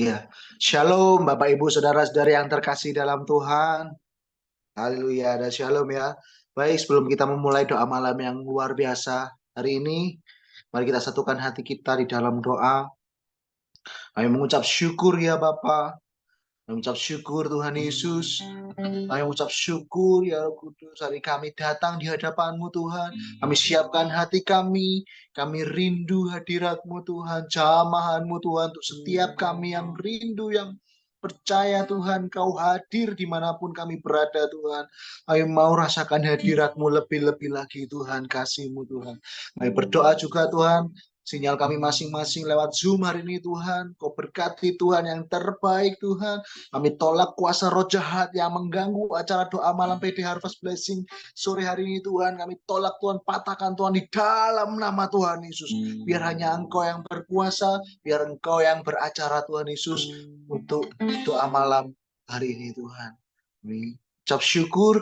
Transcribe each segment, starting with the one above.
Ya, shalom Bapak Ibu Saudara-saudari yang terkasih dalam Tuhan. Haleluya, ada shalom ya. Baik, sebelum kita memulai doa malam yang luar biasa hari ini, mari kita satukan hati kita di dalam doa. Kami mengucap syukur ya Bapa. Kami mengucap syukur Tuhan Yesus. Kami mengucap syukur ya Roh Kudus. Hari kami datang di hadapan-Mu Tuhan. Kami siapkan hati kami. Kami rindu hadirat-Mu Tuhan. Jamahan-Mu Tuhan. Untuk setiap kami yang rindu, yang percaya Tuhan Kau hadir dimanapun kami berada Tuhan. Kami mau rasakan hadirat-Mu lebih-lebih lagi Tuhan. Kasih-Mu Tuhan. Kami berdoa juga Tuhan. Sinyal kami masing-masing lewat Zoom hari ini Tuhan. Kau berkati Tuhan yang terbaik Tuhan. Kami tolak kuasa roh jahat yang mengganggu acara doa malam PD Harvest Blessing sore hari ini Tuhan. Kami tolak Tuhan, patahkan Tuhan di dalam nama Tuhan Yesus. Biar hanya Engkau yang berkuasa, biar Engkau yang beracara Tuhan Yesus untuk doa malam hari ini Tuhan. Kami ucap syukur,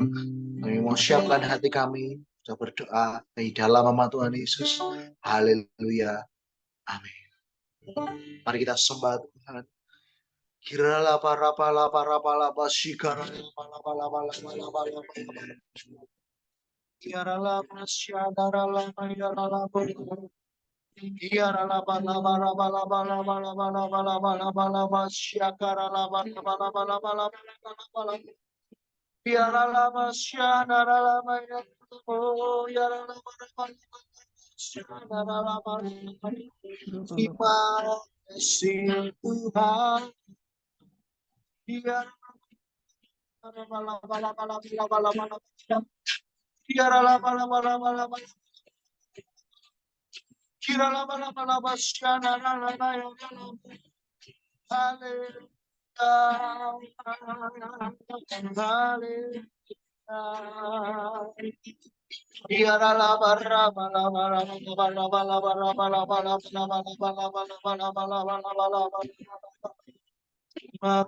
kami mau siapkan hati kami, kita berdoa di dalam nama Tuhan Yesus. Haleluya. Amin. Mari kita sembah Tuhan. Kirala para pala para pala pasikara pala pala pala pala pala pala. Kirala pasyadara la mayara la pala. Kirala pala pala pala pala pala pala pala pala pala pasyakara la pala pala pala pala pala pala. Kirala pasyadara la mayara. Oh yara la pala pala. Pasyadara la pala. Terima kasih Tuhan. Terima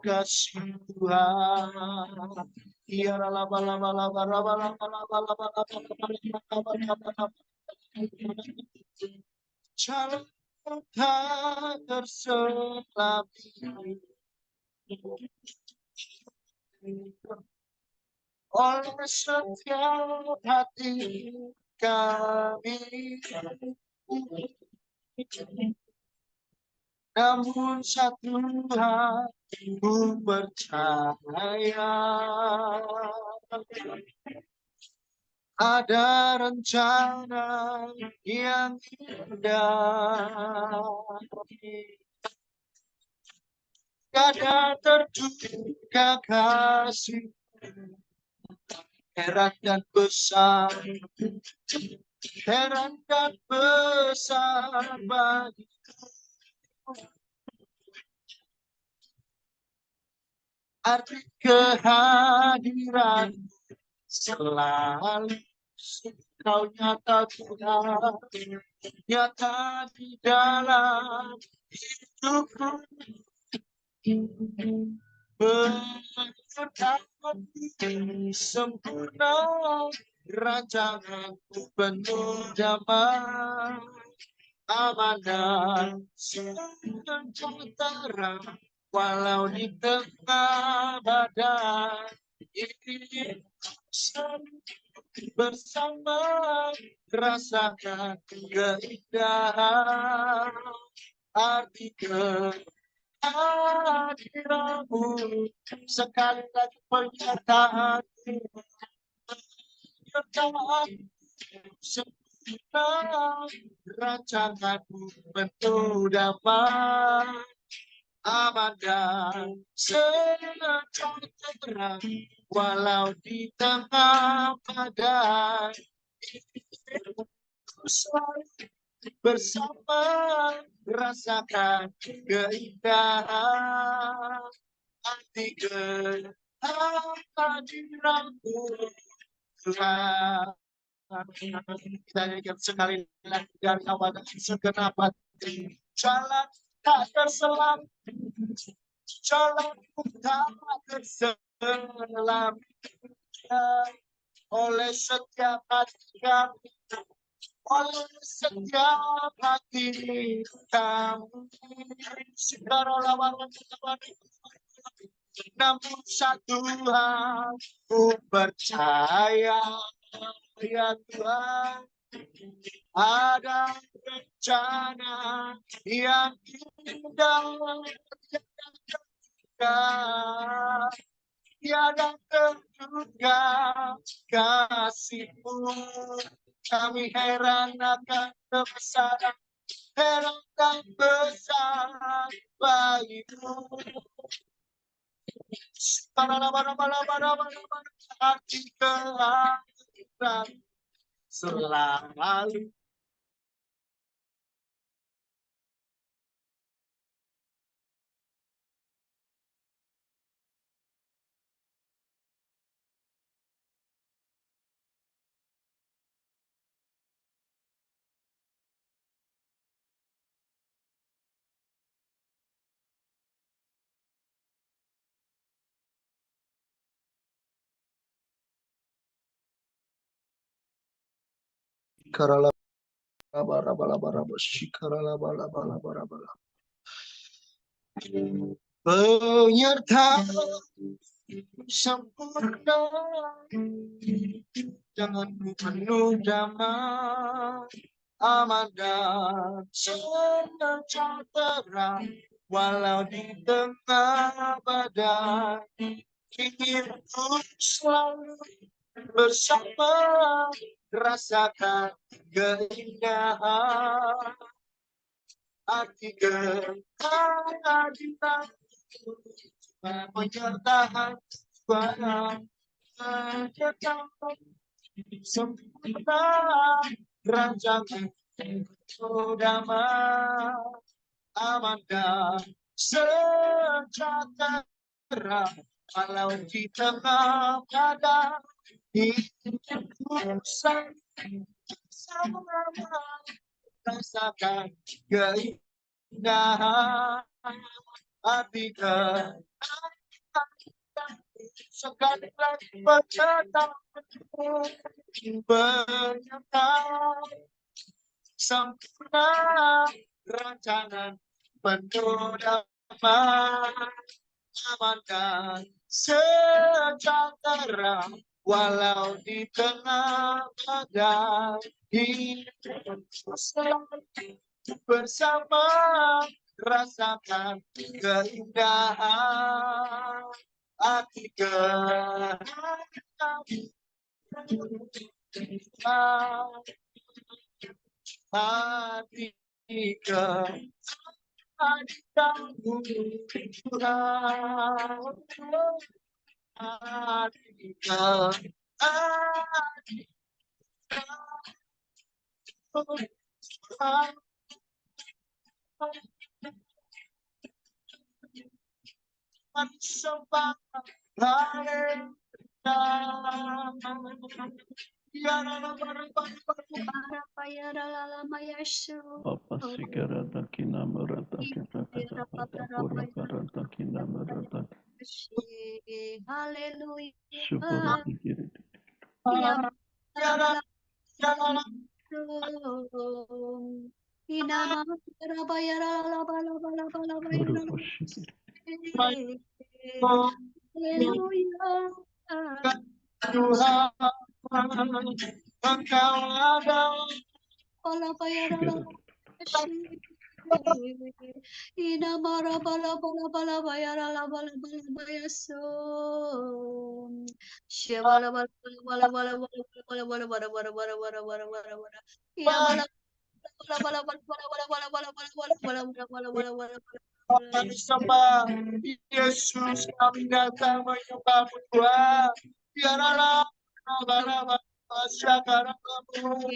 kasih Tuhan. Jalan tak terselami oleh setiap hati kami. Namun satu hatiku percaya ada rencana yang indah. Tiada terduga kasih heran dan besar, heran dan besar bagiku. Arti kehadiran selalu kau nyata Tuhan, nyata di dalam hidupku. Berkati sempurna rancanganku penuh damai, amanah sejahtera walau di tengah badai ini bersama rasakan keindahan arti kehadiranmu. Sekali lagi pernyataan sempurna rancanganmu penuh damai, aman dan sejahtera walau di tengah badai. Bersama rasakan keindahan arti kehadiranmu Tuhan. Kita nyanyikan sekali lagi dari awal dan segenap hati. Jalan tak terselam, jalan tak terselam oleh setiap hati kami. oleh setiap hati kami. Namun satu hal ku percaya, ya Tuhan, ada rencana yang indah, tiada terduga kasih-Mu. Kami heran akan kebesaran, heran dan besar bagimu. Hati kelahiran selalu. Karala bala bala bala shikarala bala bala bala bala. Penyerta sempurna, jangan penuh damai, aman dan sejahtera, walau di tengah badai. Inginku selalu bersama, rasakan keindahan arti kehadiran, penyertaan barang penyertaan sempurna, rancangan damai, aman dan sejahtera, walau di tengah badai. Hidupku sama rasakan keindahan hati sekali lagi penyertaan sempurna, rancangan penuh damai, aman dan sejahtera, walau di tengah badai. Hidupku selalu bersama, rasakan keindahan hati kehadiran, hati kehadiranmu Tuhan, hati kehadiranmu sembah. Papa Sigarata Kinamarata Kitakata Pura Karata Kinamarata Haleluya. Shubura Sigiri Rupa Shigiri Engkau ada Ina mara bala bala bala bayara la bala bala baya so shevala bala bala bala bala bala bala bala bala bala bala bala bala bala iya bala bala bala bala bala bala bala bala bala bala bala bala bala kami sembah. Yesus, kami datang menyembahmu Tuhan. Biarlah masyarakat kamu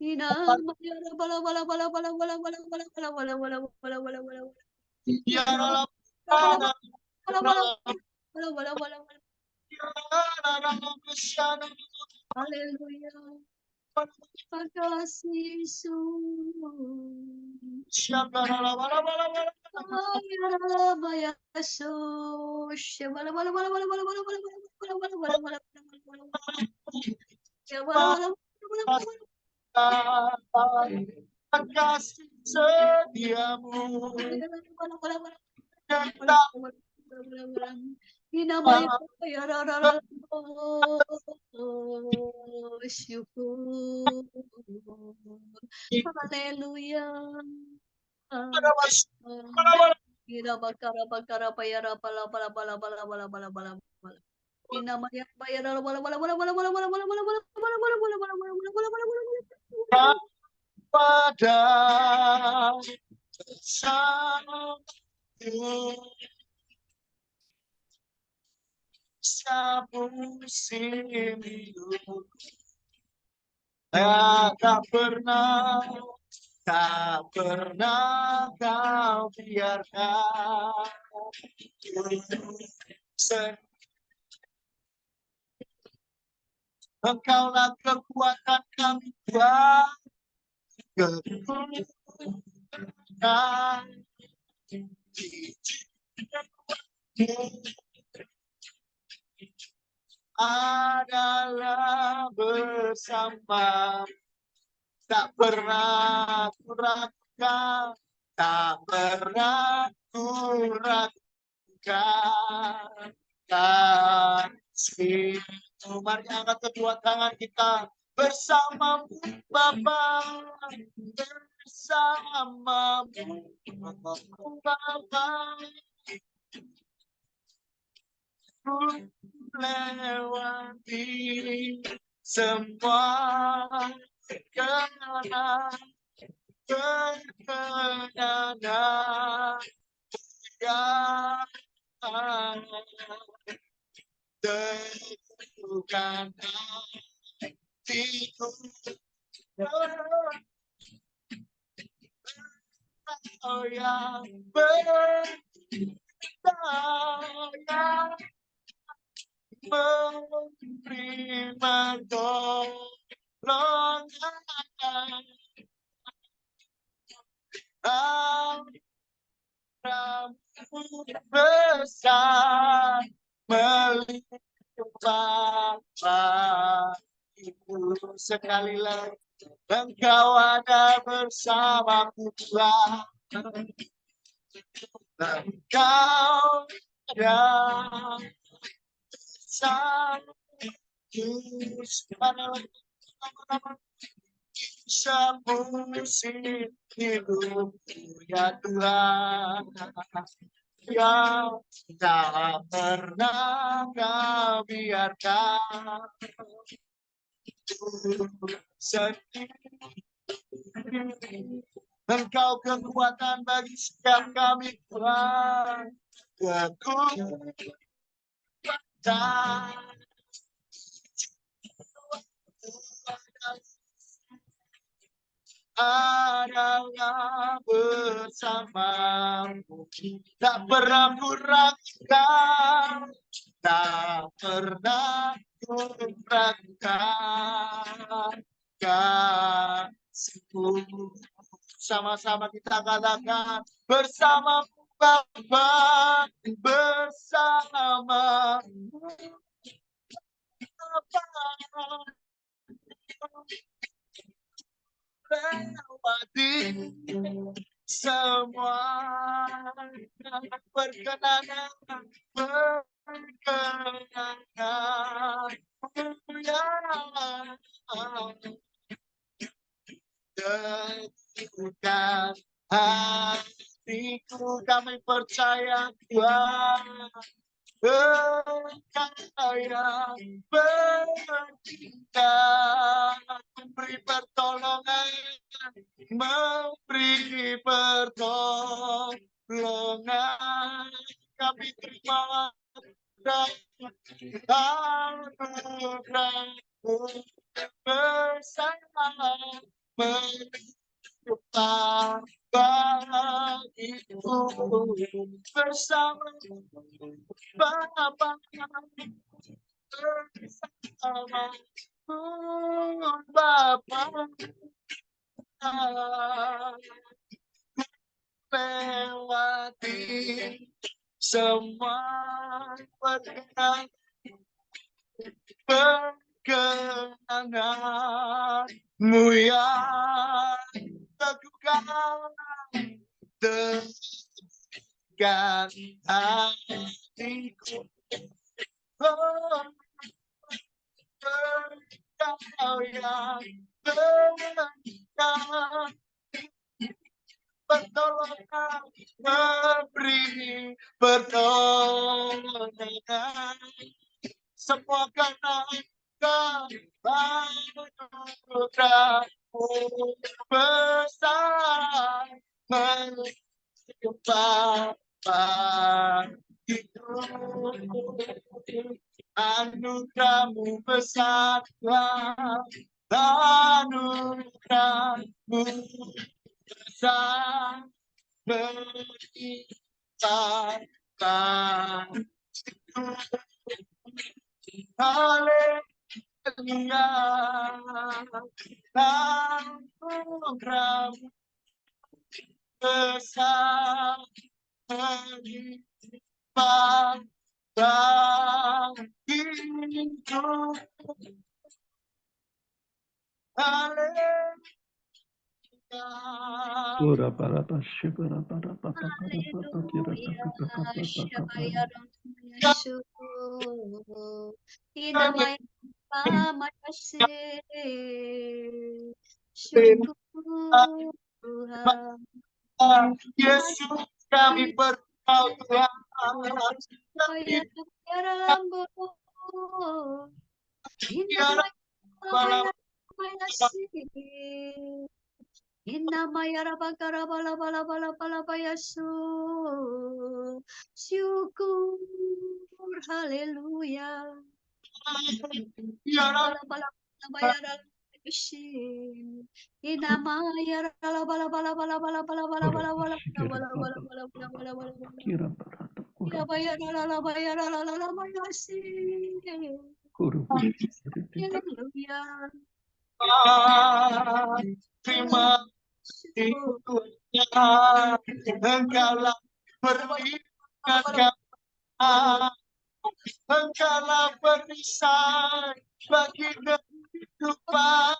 ina mayara bala bala bala bala bala bala bala bala bala bala bala bala bala biarlah Haleluya. Makasih Yesus. Kasih setiamu Haleluya. pada satu musim hidup tak pernah kau biarkan Engkaulah kekuatan kami buat kekuatan adalah bersama, tak pernah ku ragukan, tak pernah ku ragukan kasih-Mu. Mari angkat kedua tangan kita bersamamu Bapa, bersamamu Bapa. Lewati semua kenangan yang tentukan hatiku. Oh yang berdaya memberi pertolongan abramu besar melimpah bagiku. Sekali lagi Engkau ada bersamaku Tuhan, Engkau ada semusim hidupku ya Tuhan, yang tak pernah kau biarkan sendiri. Engkau kekuatan bagi setiap kami Tuhan, kekuatan adalah bersamamu, tak pernah ku ragukan, tak pernah ku ragukan kasih-Mu. Sama-sama kita katakan bersamamu Bapa, bersamamu Bapa. Lewati semua perkenanan tentukan hatiku, kami percaya Tuhan Engkau yang bercinta, memberi pertolongan, memberi pertolongan. Kami terima anugerah-Mu bersama menyertai bagiku bersama Bapa, bersama Bapa. melewati semua perkenanganmu yang teguhkan dekat hatiku. Kau yang berikan pertolongan, memberi pertolongan, semua karena anugerahmu besar melimpah bagiku. Anugerahmu besar, anugerahmu besar melimpah bagiku. Haleluya, anugerahmu besar melimpah bagiku. Haleluya. Ora barata shibara barata barata kira Yesus, inamaya syukur Tuhan. Yesus, kami berdoa Tuhan. Syukur, haleluya. kira barata kura Terima kasih Tuhan, Engkaulah berikan, Engkaulah perisai bagi kehidupan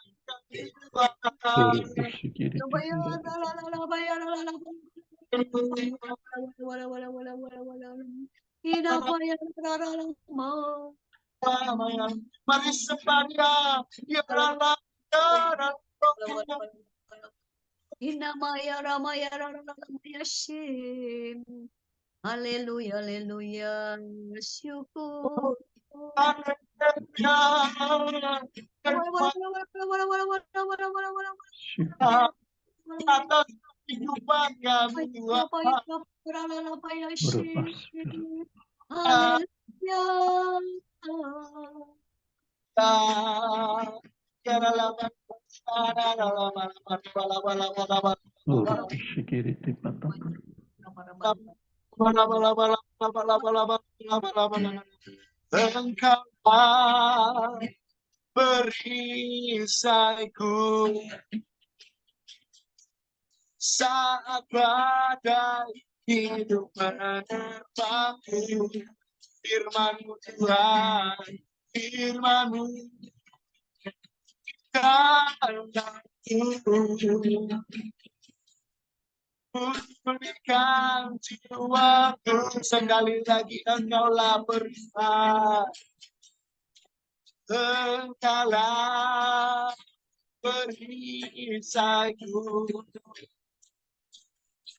mari sepadan ya Allah. Inamaya ramaya ramaya shim. Haleluya, haleluya, syukur. Atas kehidupan kami Tuhan. Engkau perisaiku saat badai hidup menerpaku. Firman-Mu Tuhan, Firman-Mu pulihkan jiwaku, sekali lagi Engkaulah perisai. Engkaulah perisaiku.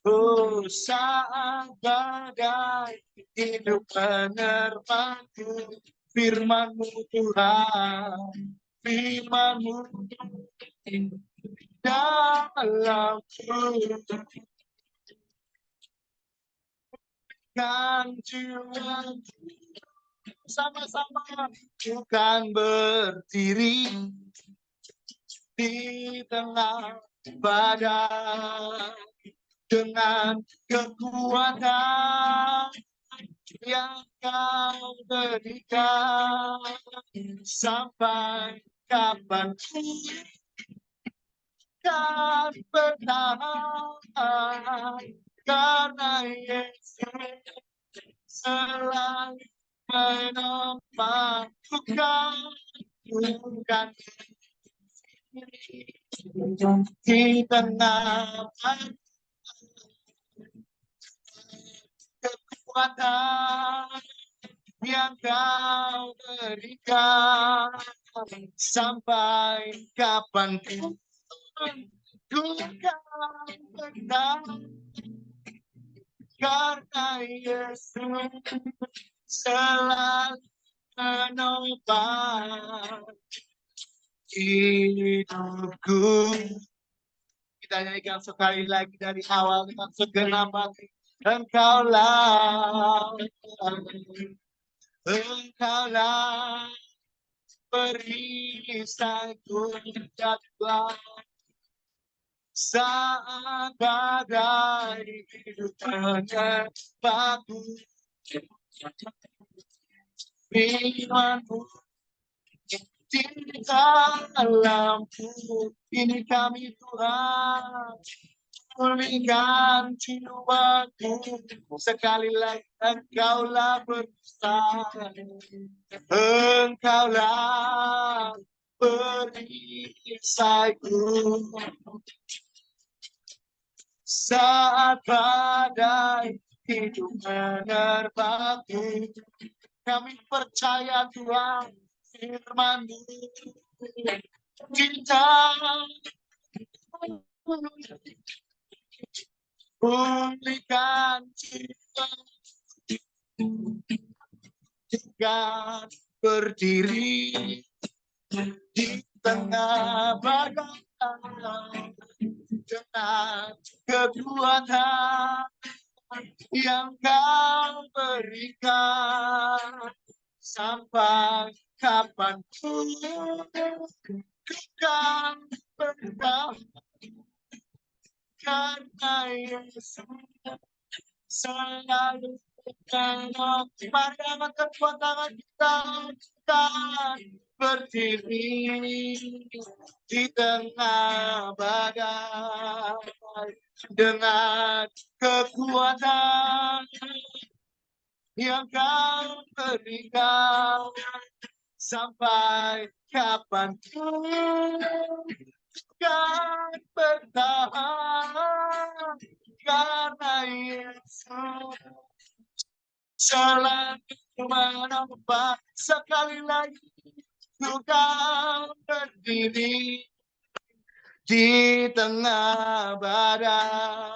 Oh, saat badai hidup menerpaku, Firman-Mu Tuhan, Firman-Mu dalamku. Kan jiwa sama-sama bukan berdiri di tengah badai dengan kekuatan yang Kau berikan. Sampai kapan kan bertahan karena Yesus selalu menopang. Bukan di tengah kekuatan yang kau berikan, sampai kapanpun ku kan bertahan karena Yesus selalu menopang hidupku. Kita nyanyikan sekali lagi dari awal dengan segenap hati. Engkaulah perisaiku jadwal saat badai hidup menyerpaku. Firman-Mu di dalamku, ini kami Tuhan, pulihkan jiwaku. Sekali lagi, Engkaulah perisai, Engkaulah perisaiku. Saat badai hidup menerpaku, kami percaya Tuhan, firman-Mu kita pulihkan jiwa, dengan berdiri di tengah badai dengan kekuatan yang kau berikan, sampai kapanpun ku kan bertahan karena Yesus selalu menopang. Mari angkat kedua tangan kita berdiri di tengah badai dengan kekuatan yang kau berikan, sampai kapanpun kan bertahan karena Yesus selalu menopang. Sekali lagi ku kan berdiri di tengah badai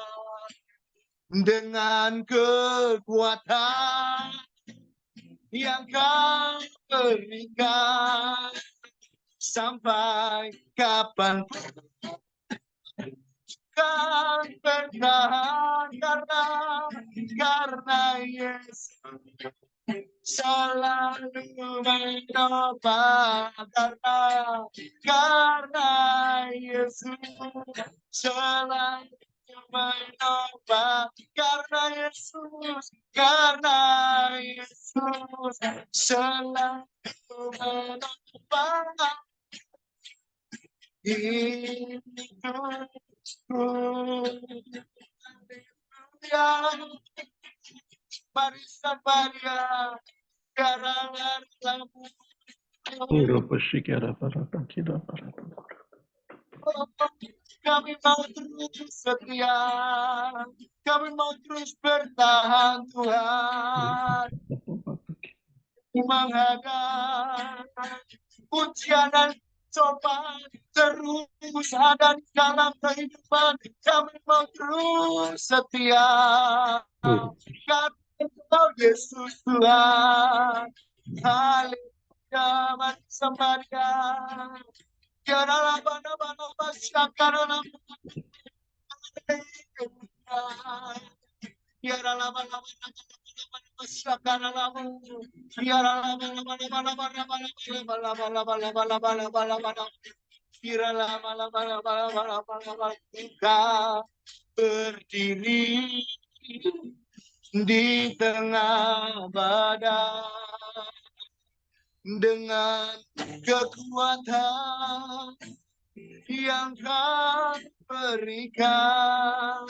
dengan kekuatan yang kau berikan, sampai kapanpun kan bertahan karena Yesus selalu menopang, karena Yesus selalu menopang, karena Yesus selalu menopang hidupku. Mari sabaria karangan lampu. Kami mau terus setia, kami mau terus bertahan Tuhan, menghadapi ujian dan cobaan terus ada di dalam kehidupan. Kami mau terus setia karena Engkau Yesus Tuhan. Haleluya, mari sembadia. Berdiri di tengah badai dengan kekuatan yang Kau berikan.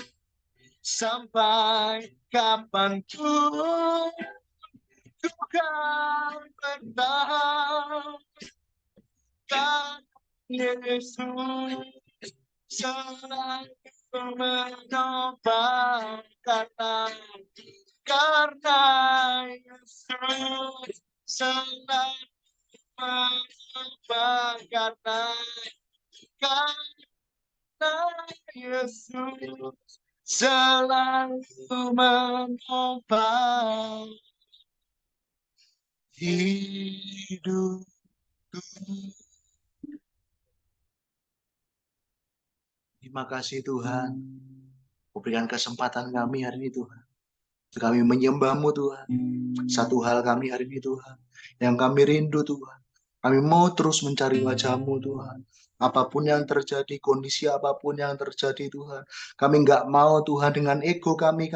Sampai kapanpun ku kan bertahan. Yesus selalu menopang karena Yesus selalu menopang karena Yesus selalu menopang hidupku. Terima kasih Tuhan. Kau berikan kesempatan kami hari ini Tuhan. Kami menyembah-Mu Tuhan. Satu hal kami hari ini Tuhan, yang kami rindu Tuhan. Kami mau terus mencari wajah-Mu Tuhan. Apapun yang terjadi, kondisi apapun yang terjadi Tuhan. Kami nggak mau Tuhan dengan ego kami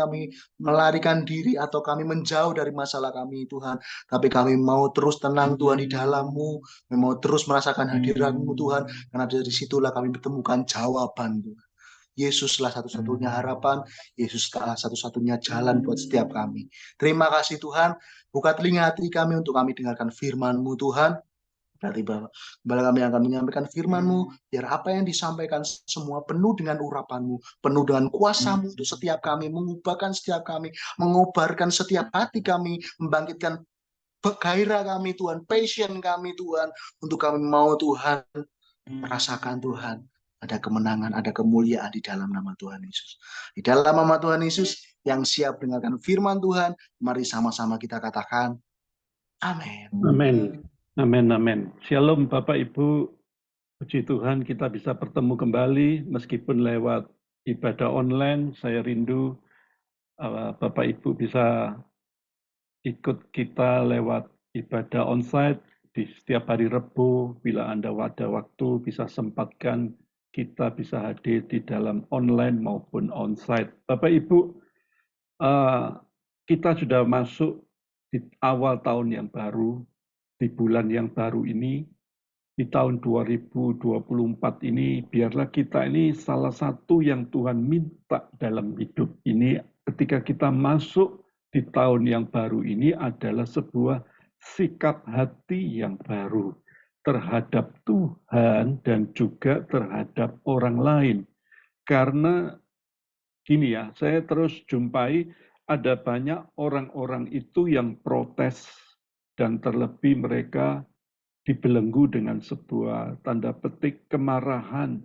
melarikan diri atau kami menjauh dari masalah kami Tuhan. Tapi kami mau terus tenang Tuhan di dalam-Mu. Kami mau terus merasakan hadirat-Mu Tuhan. Karena dari situlah kami bertemukan jawaban Tuhan. Yesuslah satu-satunya harapan, Yesuslah satu-satunya jalan buat setiap kami. Terima kasih Tuhan, buka telinga hati kami untuk kami dengarkan firman-Mu Tuhan. Berarti Bapa kami akan menyampaikan firman-Mu, biar apa yang disampaikan semua penuh dengan urapan-Mu, penuh dengan kuasa-Mu untuk setiap kami, mengubahkan setiap kami, mengobarkan setiap hati kami, membangkitkan gairah kami Tuhan, passion kami Tuhan, untuk kami mau Tuhan merasakan Tuhan. Ada kemenangan, ada kemuliaan di dalam nama Tuhan Yesus. Di dalam nama Tuhan Yesus yang siap dengarkan firman Tuhan, mari sama-sama kita katakan, amin. Amin. Amin, amin. Shalom Bapak Ibu. Puji Tuhan kita bisa bertemu kembali meskipun lewat ibadah online. Saya rindu Bapak Ibu bisa ikut kita lewat ibadah onsite di setiap hari Rebo. Bila Anda ada waktu bisa sempatkan, kita bisa hadir di dalam online maupun onsite. Bapak Ibu, kita sudah masuk di awal tahun yang baru, di bulan yang baru ini, di tahun 2024 ini, biarlah kita ini salah satu yang Tuhan minta dalam hidup ini ketika kita masuk di tahun yang baru ini adalah sebuah sikap hati yang baru terhadap Tuhan dan juga terhadap orang lain. Karena gini ya, saya terus jumpai ada banyak orang-orang itu yang protes dan terlebih mereka dibelenggu dengan sebuah tanda petik kemarahan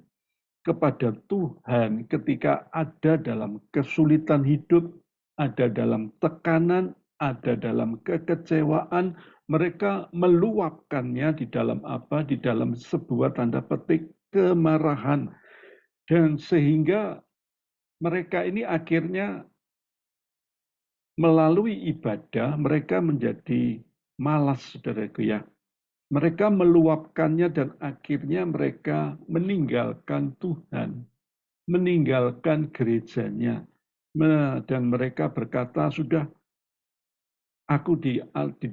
kepada Tuhan ketika ada dalam kesulitan hidup, ada dalam tekanan, ada dalam kekecewaan, mereka meluapkannya di dalam apa? Di dalam sebuah tanda petik kemarahan. Dan sehingga mereka ini akhirnya melalui ibadah, mereka menjadi malas, saudaraku ya. Mereka meluapkannya dan akhirnya mereka meninggalkan Tuhan, meninggalkan gerejanya. Dan mereka berkata, sudah aku di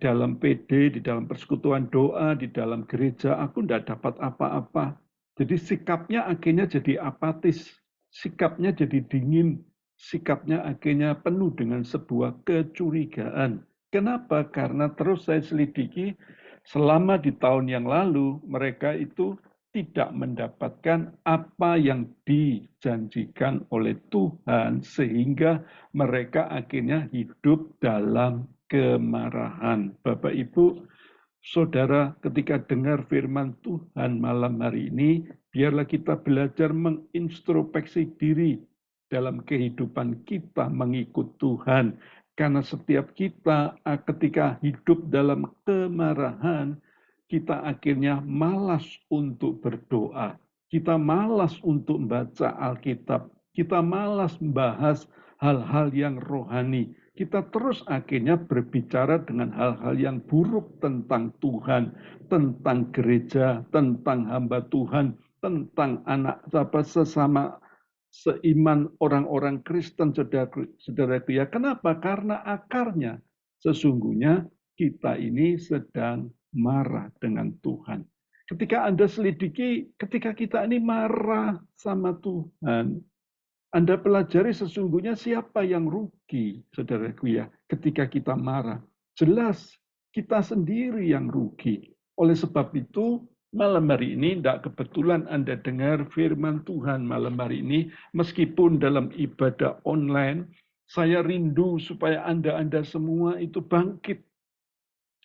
dalam PD, di dalam persekutuan doa, di dalam gereja, aku tidak dapat apa-apa. Jadi sikapnya akhirnya jadi apatis, sikapnya jadi dingin, sikapnya akhirnya penuh dengan sebuah kecurigaan. Kenapa? Karena terus saya selidiki, selama di tahun yang lalu, mereka itu tidak mendapatkan apa yang dijanjikan oleh Tuhan, sehingga mereka akhirnya hidup dalam kemarahan. Bapak, Ibu, Saudara, ketika dengar firman Tuhan malam hari ini, biarlah kita belajar mengintrospeksi diri dalam kehidupan kita mengikut Tuhan. Karena setiap kita ketika hidup dalam kemarahan, kita akhirnya malas untuk berdoa. Kita malas untuk membaca Alkitab. Kita malas membahas hal-hal yang rohani. Kita terus akhirnya berbicara dengan hal-hal yang buruk tentang Tuhan, tentang gereja, tentang hamba Tuhan, tentang anak sesama seiman orang-orang Kristen, saudaraku ya. Kenapa? Karena akarnya sesungguhnya kita ini sedang marah dengan Tuhan. Ketika Anda selidiki, ketika kita ini marah sama Tuhan, Anda pelajari sesungguhnya siapa yang rugi, saudaraku ya, ketika kita marah. Jelas kita sendiri yang rugi. Oleh sebab itu, malam hari ini tidak kebetulan Anda dengar firman Tuhan malam hari ini, meskipun dalam ibadah online, saya rindu supaya Anda semua itu bangkit.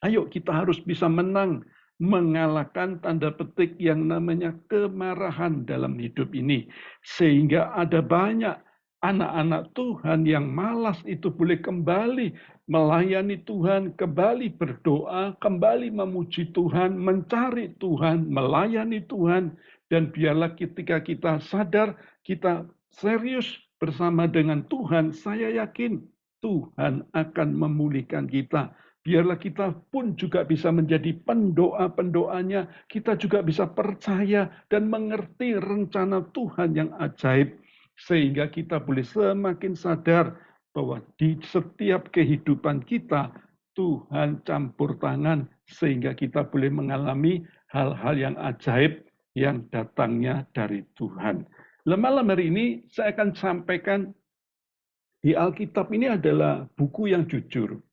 Ayo kita harus bisa menang, mengalahkan tanda petik yang namanya kemarahan dalam hidup ini. Sehingga ada banyak anak-anak Tuhan yang malas itu boleh kembali melayani Tuhan, kembali berdoa, kembali memuji Tuhan, mencari Tuhan, melayani Tuhan. Dan biarlah ketika kita sadar, kita serius bersama dengan Tuhan, saya yakin Tuhan akan memulihkan kita. Biarlah kita pun juga bisa menjadi pendoa-pendoanya. Kita juga bisa percaya dan mengerti rencana Tuhan yang ajaib. Sehingga kita boleh semakin sadar bahwa di setiap kehidupan kita, Tuhan campur tangan. Sehingga kita boleh mengalami hal-hal yang ajaib yang datangnya dari Tuhan. Malam hari ini saya akan sampaikan di Alkitab ini adalah buku yang jujur.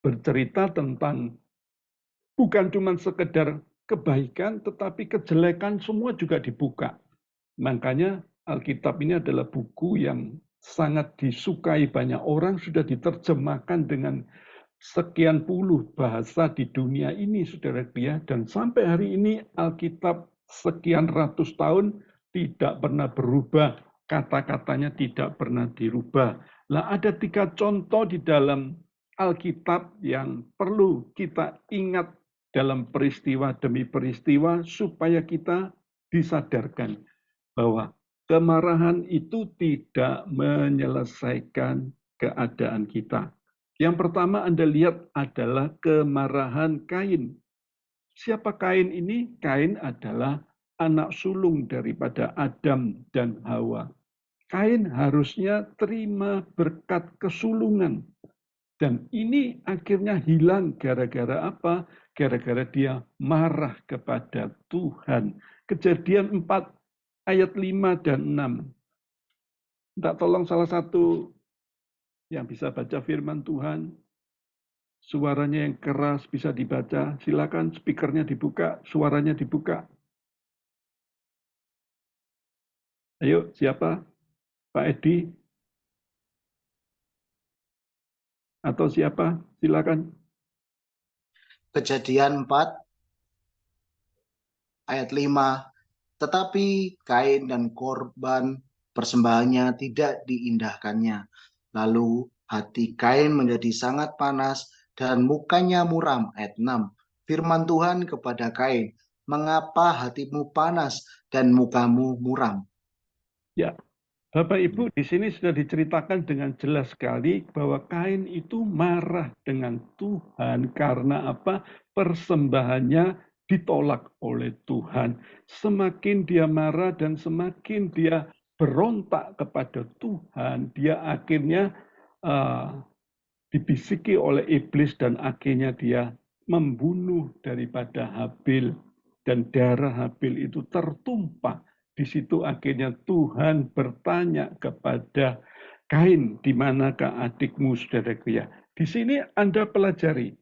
Bercerita tentang bukan cuma sekedar kebaikan, tetapi kejelekan semua juga dibuka. Makanya Alkitab ini adalah buku yang sangat disukai banyak orang, sudah diterjemahkan dengan sekian puluh bahasa di dunia ini, saudara-saudara, dan sampai hari ini Alkitab sekian ratus tahun tidak pernah berubah, kata-katanya tidak pernah dirubah. Ada 3 contoh di dalam Alkitab yang perlu kita ingat dalam peristiwa demi peristiwa supaya kita disadarkan bahwa kemarahan itu tidak menyelesaikan keadaan kita. Yang pertama Anda lihat adalah kemarahan Kain. Siapa Kain ini? Kain adalah anak sulung daripada Adam dan Hawa. Kain harusnya terima berkat kesulungan. Dan ini akhirnya hilang gara-gara apa? Gara-gara dia marah kepada Tuhan. Kejadian 4 ayat 5 dan 6. Minta tolong salah satu yang bisa baca firman Tuhan. Suaranya yang keras bisa dibaca. Silakan speakernya dibuka, suaranya dibuka. Ayo, siapa? Pak Edi? Atau siapa? Silakan. Kejadian 4 ayat 5. Tetapi Kain dan korban persembahannya tidak diindahkannya. Lalu hati Kain menjadi sangat panas dan mukanya muram. Ayat 6. Firman Tuhan kepada Kain, mengapa hatimu panas dan mukamu muram? Ya, Bapak Ibu, di sini sudah diceritakan dengan jelas sekali bahwa Kain itu marah dengan Tuhan karena apa? Persembahannya ditolak oleh Tuhan. Semakin dia marah dan semakin dia berontak kepada Tuhan, dia akhirnya dibisiki oleh iblis dan akhirnya dia membunuh daripada Habil. Dan darah Habil itu tertumpah. Di situ akhirnya Tuhan bertanya kepada Kain, di manakah adikmu, saudaraku ya? Di sini Anda pelajari,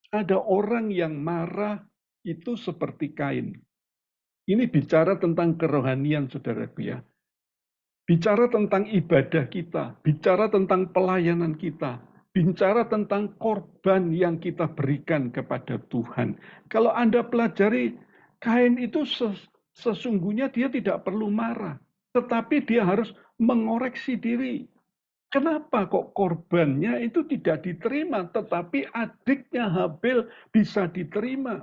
ada orang yang marah itu seperti Kain. Ini bicara tentang kerohanian, saudaraku ya. Bicara tentang ibadah kita, bicara tentang pelayanan kita, bicara tentang korban yang kita berikan kepada Tuhan. Kalau Anda pelajari, Kain itu sesungguhnya dia tidak perlu marah, tetapi dia harus mengoreksi diri. Kenapa kok korbannya itu tidak diterima, tetapi adiknya Habil bisa diterima?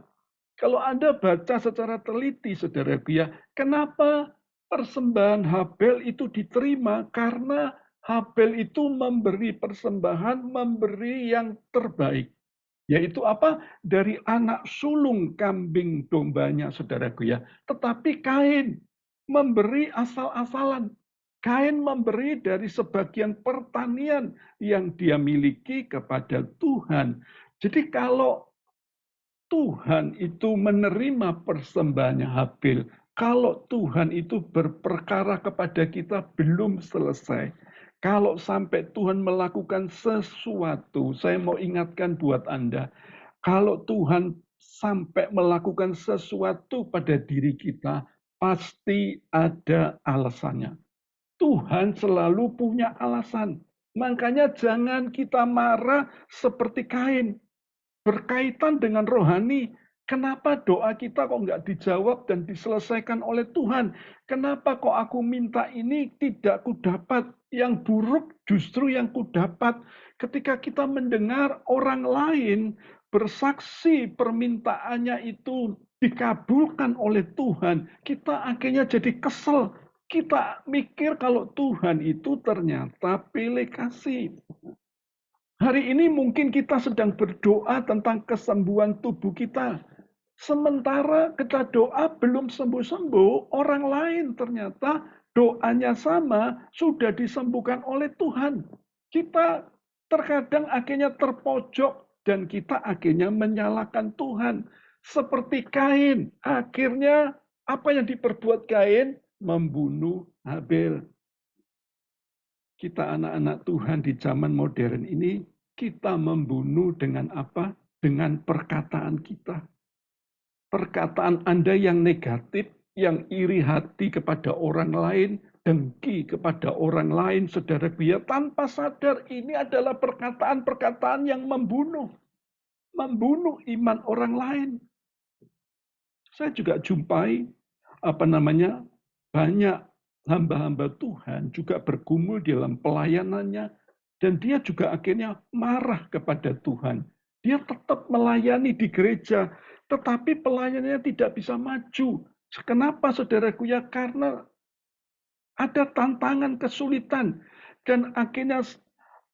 Kalau Anda baca secara teliti, saudaraku ya, kenapa persembahan Habil itu diterima? Karena Habil itu memberi persembahan, memberi yang terbaik. Yaitu apa? Dari anak sulung kambing dombanya, saudaraku ya. Tetapi Kain memberi asal-asalan. Kain memberi dari sebagian pertanian yang dia miliki kepada Tuhan. Jadi kalau Tuhan itu menerima persembahannya Habil, kalau Tuhan itu berperkara kepada kita belum selesai, kalau sampai Tuhan melakukan sesuatu, saya mau ingatkan buat Anda, kalau Tuhan sampai melakukan sesuatu pada diri kita, pasti ada alasannya. Tuhan selalu punya alasan. Makanya jangan kita marah seperti Kain. Berkaitan dengan rohani, kenapa doa kita kok nggak dijawab dan diselesaikan oleh Tuhan? Kenapa kok aku minta ini tidak kudapat? Yang buruk justru yang kudapat. Ketika kita mendengar orang lain bersaksi permintaannya itu dikabulkan oleh Tuhan, kita akhirnya jadi kesel. Kita mikir kalau Tuhan itu ternyata pilih kasih. Hari ini mungkin kita sedang berdoa tentang kesembuhan tubuh kita. Sementara kita doa belum sembuh-sembuh, orang lain ternyata doanya sama, sudah disembuhkan oleh Tuhan. Kita terkadang akhirnya terpojok dan kita akhirnya menyalahkan Tuhan. Seperti Kain, akhirnya apa yang diperbuat Kain? Membunuh Habil. Kita anak-anak Tuhan di zaman modern ini, kita membunuh dengan apa? Dengan perkataan kita. Perkataan Anda yang negatif, yang iri hati kepada orang lain, dengki kepada orang lain, saudara biar tanpa sadar ini adalah perkataan-perkataan yang membunuh. Membunuh iman orang lain. Saya juga jumpai, banyak hamba-hamba Tuhan juga bergumul dalam pelayanannya, dan dia juga akhirnya marah kepada Tuhan. Dia tetap melayani di gereja, tetapi pelayanannya tidak bisa maju. Kenapa saudaraku ya? Karena ada tantangan, kesulitan, dan akhirnya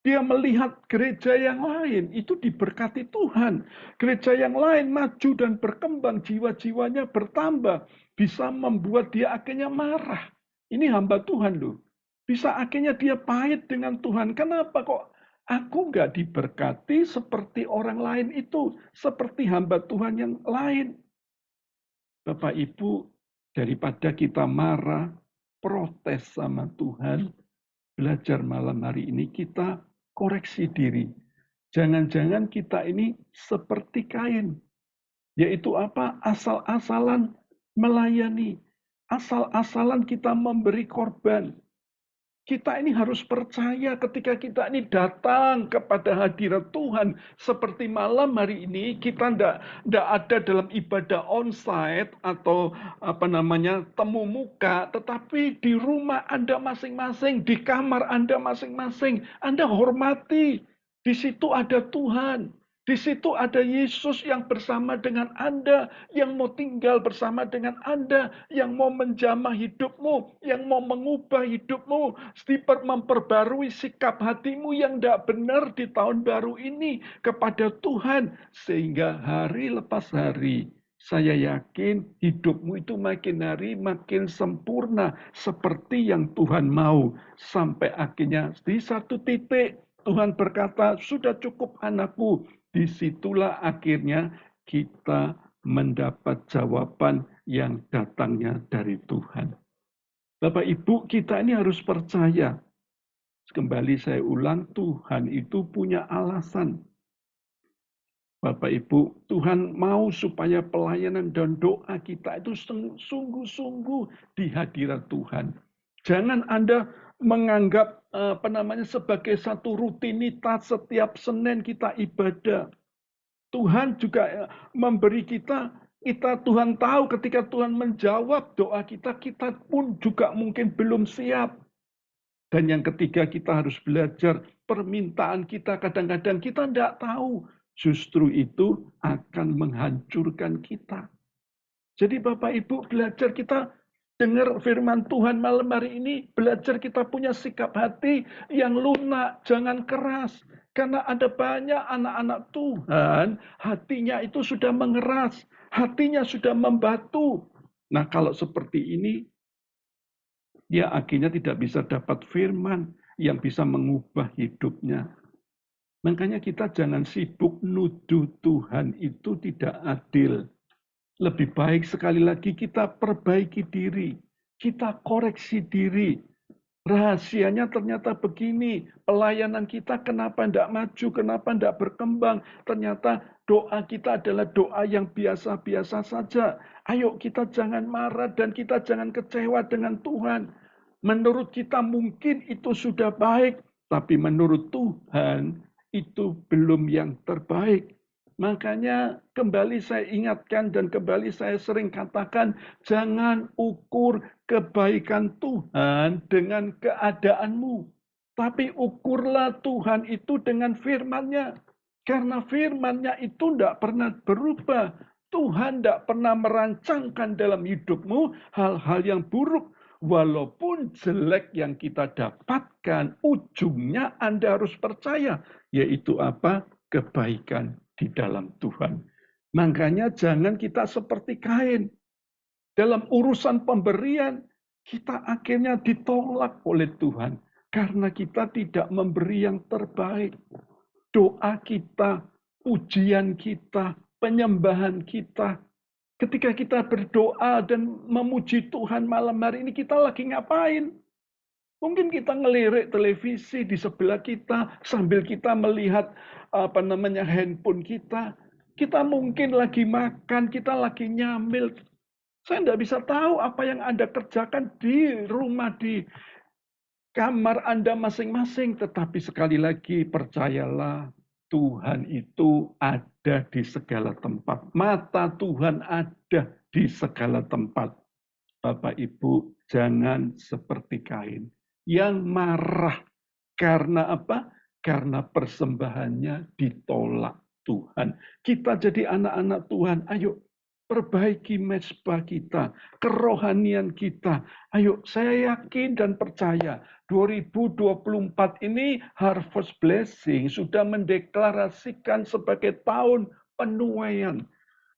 dia melihat gereja yang lain itu diberkati Tuhan. Gereja yang lain maju dan berkembang, jiwa-jiwanya bertambah, bisa membuat dia akhirnya marah. Ini hamba Tuhan loh. Bisa akhirnya dia pahit dengan Tuhan. Kenapa kok aku nggak diberkati seperti orang lain itu? Seperti hamba Tuhan yang lain. Bapak Ibu, daripada kita marah, protes sama Tuhan, belajar malam hari ini kita koreksi diri. Jangan-jangan kita ini seperti Kain. Yaitu apa? Asal-asalan melayani. Asal-asalan kita memberi korban. Kita ini harus percaya ketika kita ini datang kepada hadirat Tuhan. Seperti malam hari ini kita tidak ada dalam ibadah onsite atau temu muka. Tetapi di rumah Anda masing-masing, di kamar Anda masing-masing. Anda hormati. Di situ ada Tuhan. Di situ ada Yesus yang bersama dengan Anda, yang mau tinggal bersama dengan Anda, yang mau menjamah hidupmu, yang mau mengubah hidupmu, memperbarui sikap hatimu yang tidak benar di tahun baru ini kepada Tuhan. Sehingga hari lepas hari, saya yakin hidupmu itu makin hari makin sempurna seperti yang Tuhan mau. Sampai akhirnya di satu titik Tuhan berkata, sudah cukup anakku. Disitulah akhirnya kita mendapat jawaban yang datangnya dari Tuhan. Bapak Ibu, kita ini harus percaya. Kembali saya ulang, Tuhan itu punya alasan. Bapak Ibu, Tuhan mau supaya pelayanan dan doa kita itu sungguh-sungguh di hadirat Tuhan. Jangan Anda menganggap sebagai satu rutinitas setiap Senin kita ibadah. Tuhan juga memberi kita Tuhan tahu ketika Tuhan menjawab doa kita, kita pun juga mungkin belum siap. Dan yang ketiga, kita harus belajar permintaan kita kadang-kadang kita tidak tahu. Justru itu akan menghancurkan kita. Jadi Bapak Ibu belajar kita dengar firman Tuhan malam hari ini, belajar kita punya sikap hati yang lunak, jangan keras. Karena ada banyak anak-anak Tuhan, hatinya itu sudah mengeras, hatinya sudah membatu. Nah kalau seperti ini, dia akhirnya tidak bisa dapat firman yang bisa mengubah hidupnya. Makanya kita jangan sibuk nuduh Tuhan itu tidak adil. Lebih baik sekali lagi kita perbaiki diri, kita koreksi diri. Rahasianya ternyata begini, pelayanan kita kenapa tidak maju, kenapa tidak berkembang. Ternyata doa kita adalah doa yang biasa-biasa saja. Ayo kita jangan marah dan kita jangan kecewa dengan Tuhan. Menurut kita mungkin itu sudah baik, tapi menurut Tuhan itu belum yang terbaik. Makanya kembali saya ingatkan dan kembali saya sering katakan, jangan ukur kebaikan Tuhan dengan keadaanmu. Tapi ukurlah Tuhan itu dengan firman-Nya. Karena firman-Nya itu tidak pernah berubah. Tuhan tidak pernah merancangkan dalam hidupmu hal-hal yang buruk. Walaupun jelek yang kita dapatkan, ujungnya Anda harus percaya. Yaitu apa? Kebaikan di dalam Tuhan. Makanya jangan kita seperti Kain. Dalam urusan pemberian, kita akhirnya ditolak oleh Tuhan. Karena kita tidak memberi yang terbaik. Doa kita, pujian kita, penyembahan kita. Ketika kita berdoa dan memuji Tuhan malam hari ini, kita lagi ngapain? Mungkin kita ngelirik televisi di sebelah kita sambil kita melihat handphone kita. Kita mungkin lagi makan, kita lagi nyamil. Saya tidak bisa tahu apa yang Anda kerjakan di rumah, di kamar Anda masing-masing. Tetapi sekali lagi percayalah, Tuhan itu ada di segala tempat. Mata Tuhan ada di segala tempat. Bapak Ibu, jangan seperti Kain yang marah. Karena apa? Karena persembahannya ditolak Tuhan. Kita jadi anak-anak Tuhan, ayo perbaiki mezbah kita, kerohanian kita. Ayo, saya yakin dan percaya 2024 ini Harvest Blessing sudah mendeklarasikan sebagai tahun penuaian.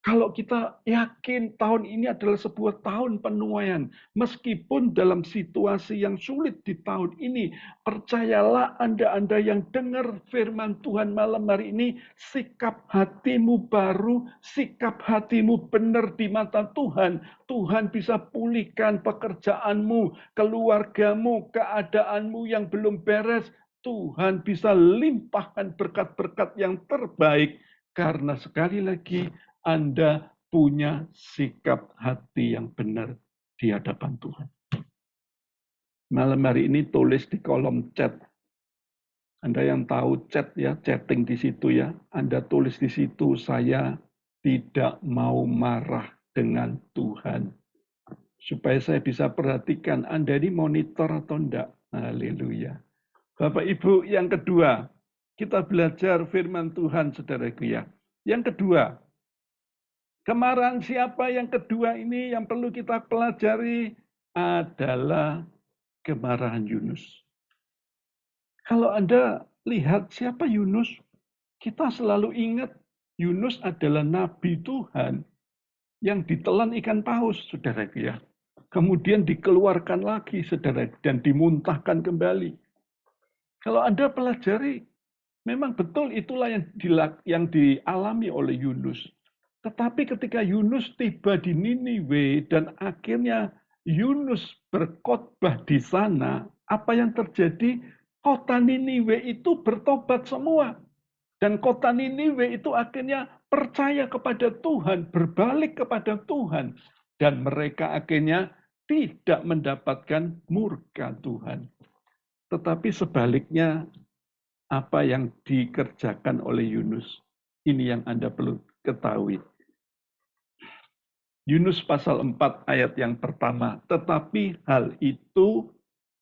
Kalau kita yakin tahun ini adalah sebuah tahun penuaian, meskipun dalam situasi yang sulit di tahun ini, percayalah Anda yang dengar firman Tuhan malam hari ini, sikap hatimu baru, sikap hatimu benar di mata Tuhan. Tuhan bisa pulihkan pekerjaanmu, keluargamu, keadaanmu yang belum beres. Tuhan bisa limpahkan berkat-berkat yang terbaik. Karena sekali lagi, Anda punya sikap hati yang benar di hadapan Tuhan. Malam hari ini tulis di kolom chat. Anda yang tahu chat ya, chatting di situ ya. Anda tulis di situ, saya tidak mau marah dengan Tuhan. Supaya saya bisa perhatikan Anda ini monitor atau enggak. Haleluya. Bapak Ibu, yang kedua, kita belajar firman Tuhan, saudaraku ya. Yang kedua, kemarahan siapa yang kedua ini yang perlu kita pelajari adalah kemarahan Yunus. Kalau Anda lihat siapa Yunus, kita selalu ingat Yunus adalah nabi Tuhan yang ditelan ikan paus, saudaraku ya. Kemudian dikeluarkan lagi, saudara, dan dimuntahkan kembali. Kalau Anda pelajari, memang betul itulah yang dialami oleh Yunus. Tetapi ketika Yunus tiba di Niniwe dan akhirnya Yunus berkhotbah di sana, apa yang terjadi? Kota Niniwe itu bertobat semua. Dan kota Niniwe itu akhirnya percaya kepada Tuhan, berbalik kepada Tuhan. Dan mereka akhirnya tidak mendapatkan murka Tuhan. Tetapi sebaliknya, apa yang dikerjakan oleh Yunus, ini yang Anda perlu ketahui. Yunus pasal 4 ayat yang pertama, tetapi hal itu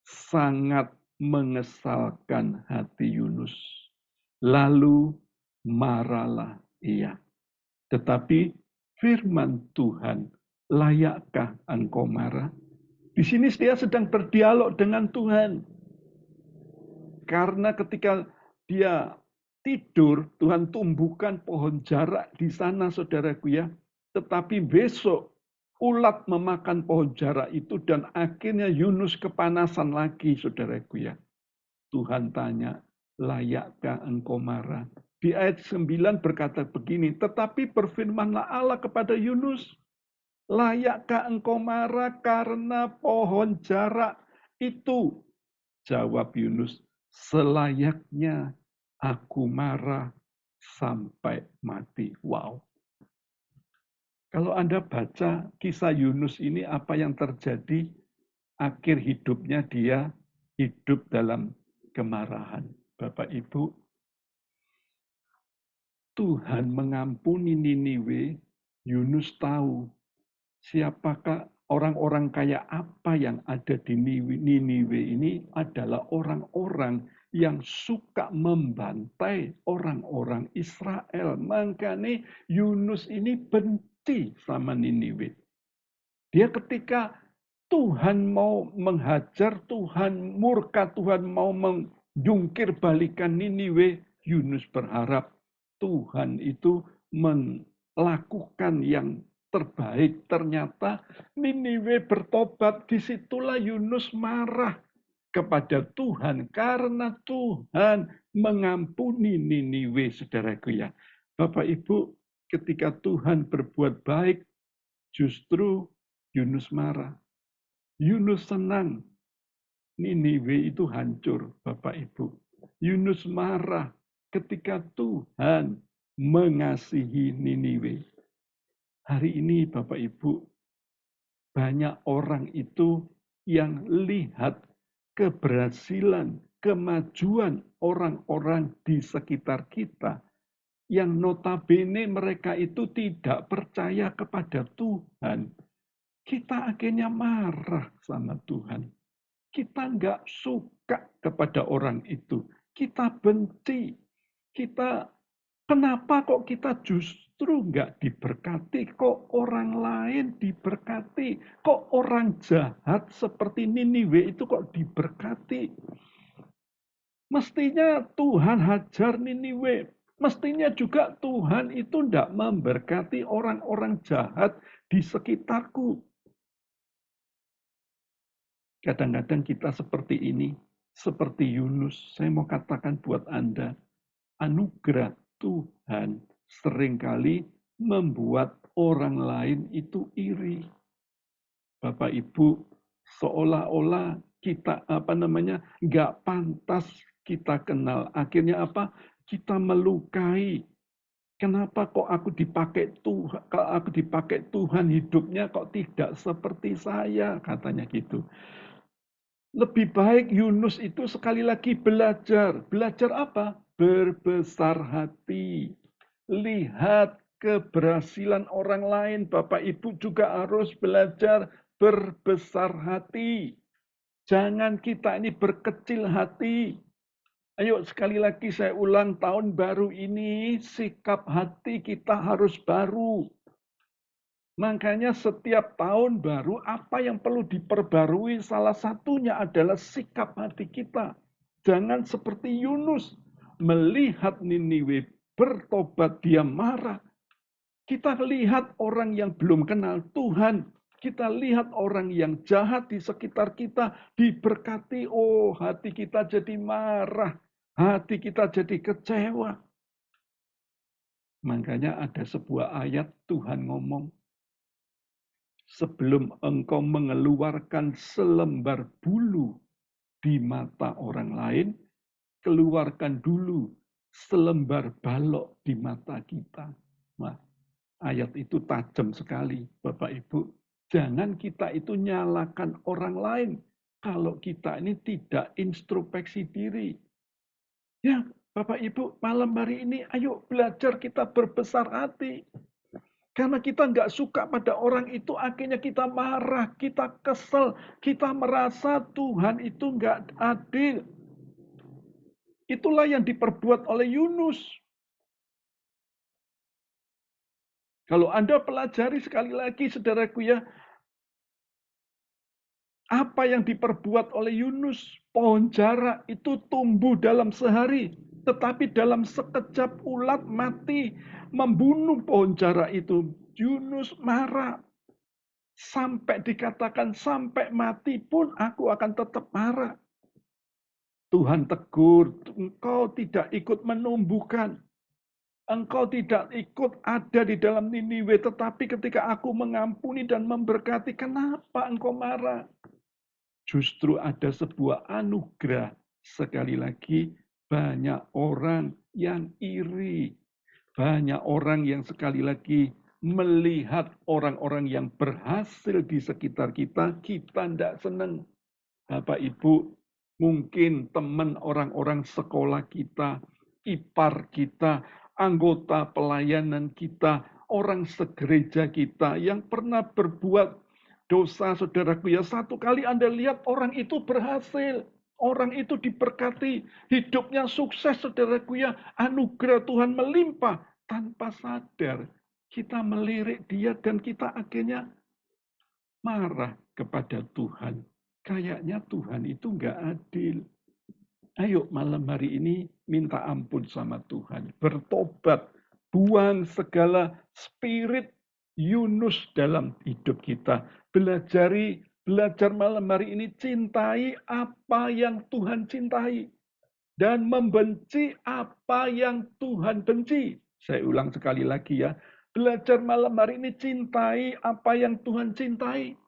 sangat mengesalkan hati Yunus. Lalu marahlah ia. Tetapi firman Tuhan, layakkah engkau marah? Di sini dia sedang berdialog dengan Tuhan. Karena ketika dia tidur, Tuhan tumbuhkan pohon jarak di sana, saudaraku ya. Tetapi besok ulat memakan pohon jarak itu dan akhirnya Yunus kepanasan lagi, saudaraku ya. Tuhan tanya, layakkah engkau marah? Di ayat 9 berkata begini, tetapi berfirmanlah Allah kepada Yunus, layakkah engkau marah karena pohon jarak itu? Jawab Yunus, selayaknya aku marah sampai mati. Wow. Kalau Anda baca kisah Yunus ini, apa yang terjadi? Akhir hidupnya dia hidup dalam kemarahan. Bapak Ibu, Tuhan mengampuni Niniwe. Yunus tahu siapakah orang-orang kaya apa yang ada di Niniwe ini adalah orang-orang yang suka membantai orang-orang Israel. Makanya Yunus ini benci sama Niniwe. Dia ketika Tuhan mau menghajar, Tuhan murka, Tuhan mau menjungkir balikan Niniwe, Yunus berharap Tuhan itu melakukan yang terbaik. Ternyata Niniwe bertobat, disitulah Yunus marah kepada Tuhan karena Tuhan mengampuni Niniwe, saudaraku ya. Bapak Ibu, ketika Tuhan berbuat baik, justru Yunus marah. Yunus senang, Niniwe itu hancur, Bapak Ibu. Yunus marah ketika Tuhan mengasihi Niniwe. Hari ini Bapak Ibu, banyak orang itu yang lihat keberhasilan, kemajuan orang-orang di sekitar kita, yang notabene mereka itu tidak percaya kepada Tuhan. Kita akhirnya marah sama Tuhan. Kita nggak suka kepada orang itu. Kita benci. Kenapa kok kita justru nggak diberkati? Kok orang lain diberkati? Kok orang jahat seperti Niniwe itu kok diberkati? Mestinya Tuhan hajar Niniwe. Mestinya juga Tuhan itu tidak memberkati orang-orang jahat di sekitarku. Kadang-kadang kita seperti ini, seperti Yunus. Saya mau katakan buat Anda, anugerah Tuhan seringkali membuat orang lain itu iri. Bapak Ibu, seolah-olah kita nggak pantas kita kenal. Akhirnya apa? Kita melukai. Kenapa kok aku dipakai Tuhan? Kalau aku dipakai Tuhan hidupnya kok tidak seperti saya, katanya gitu. Lebih baik Yunus itu sekali lagi belajar. Belajar apa? Berbesar hati. Lihat keberhasilan orang lain. Bapak Ibu juga harus belajar berbesar hati. Jangan kita ini berkecil hati. Ayo sekali lagi saya ulang, tahun baru ini sikap hati kita harus baru. Makanya setiap tahun baru apa yang perlu diperbarui salah satunya adalah sikap hati kita. Jangan seperti Yunus melihat Niniwe bertobat dia marah. Kita lihat orang yang belum kenal Tuhan. Kita lihat orang yang jahat di sekitar kita diberkati. Oh, hati kita jadi marah. Hati kita jadi kecewa. Makanya ada sebuah ayat Tuhan ngomong, sebelum engkau mengeluarkan selembar bulu di mata orang lain, keluarkan dulu selembar balok di mata kita. Nah, ayat itu tajam sekali, Bapak Ibu. Jangan kita itu nyalakan orang lain kalau kita ini tidak introspeksi diri. Ya, Bapak Ibu, malam hari ini ayo belajar kita berbesar hati. Karena kita nggak suka pada orang itu, akhirnya kita marah, kita kesel, kita merasa Tuhan itu nggak adil. Itulah yang diperbuat oleh Yunus. Kalau Anda pelajari sekali lagi, saudaraku ya, apa yang diperbuat oleh Yunus, pohon jarak itu tumbuh dalam sehari, tetapi dalam sekejap ulat mati, membunuh pohon jarak itu. Yunus marah. Sampai dikatakan sampai mati pun aku akan tetap marah. Tuhan tegur, engkau tidak ikut menumbuhkan. Engkau tidak ikut ada di dalam Niniwe, tetapi ketika aku mengampuni dan memberkati, kenapa engkau marah? Justru ada sebuah anugerah. Sekali lagi, banyak orang yang iri. Banyak orang yang sekali lagi melihat orang-orang yang berhasil di sekitar kita, kita tidak senang. Bapak Ibu, mungkin teman orang-orang sekolah kita, ipar kita, anggota pelayanan kita, orang segereja kita yang pernah berbuat dosa, saudaraku ya. Satu kali Anda lihat orang itu berhasil, orang itu diberkati, hidupnya sukses, saudaraku ya. Anugerah Tuhan melimpah tanpa sadar. Kita melirik dia dan kita akhirnya marah kepada Tuhan. Kayaknya Tuhan itu nggak adil. Ayo malam hari ini minta ampun sama Tuhan. Bertobat. Buang segala spirit Yunus dalam hidup kita. Belajar malam hari ini cintai apa yang Tuhan cintai. Dan membenci apa yang Tuhan benci. Saya ulang sekali lagi ya. Belajar malam hari ini cintai apa yang Tuhan cintai.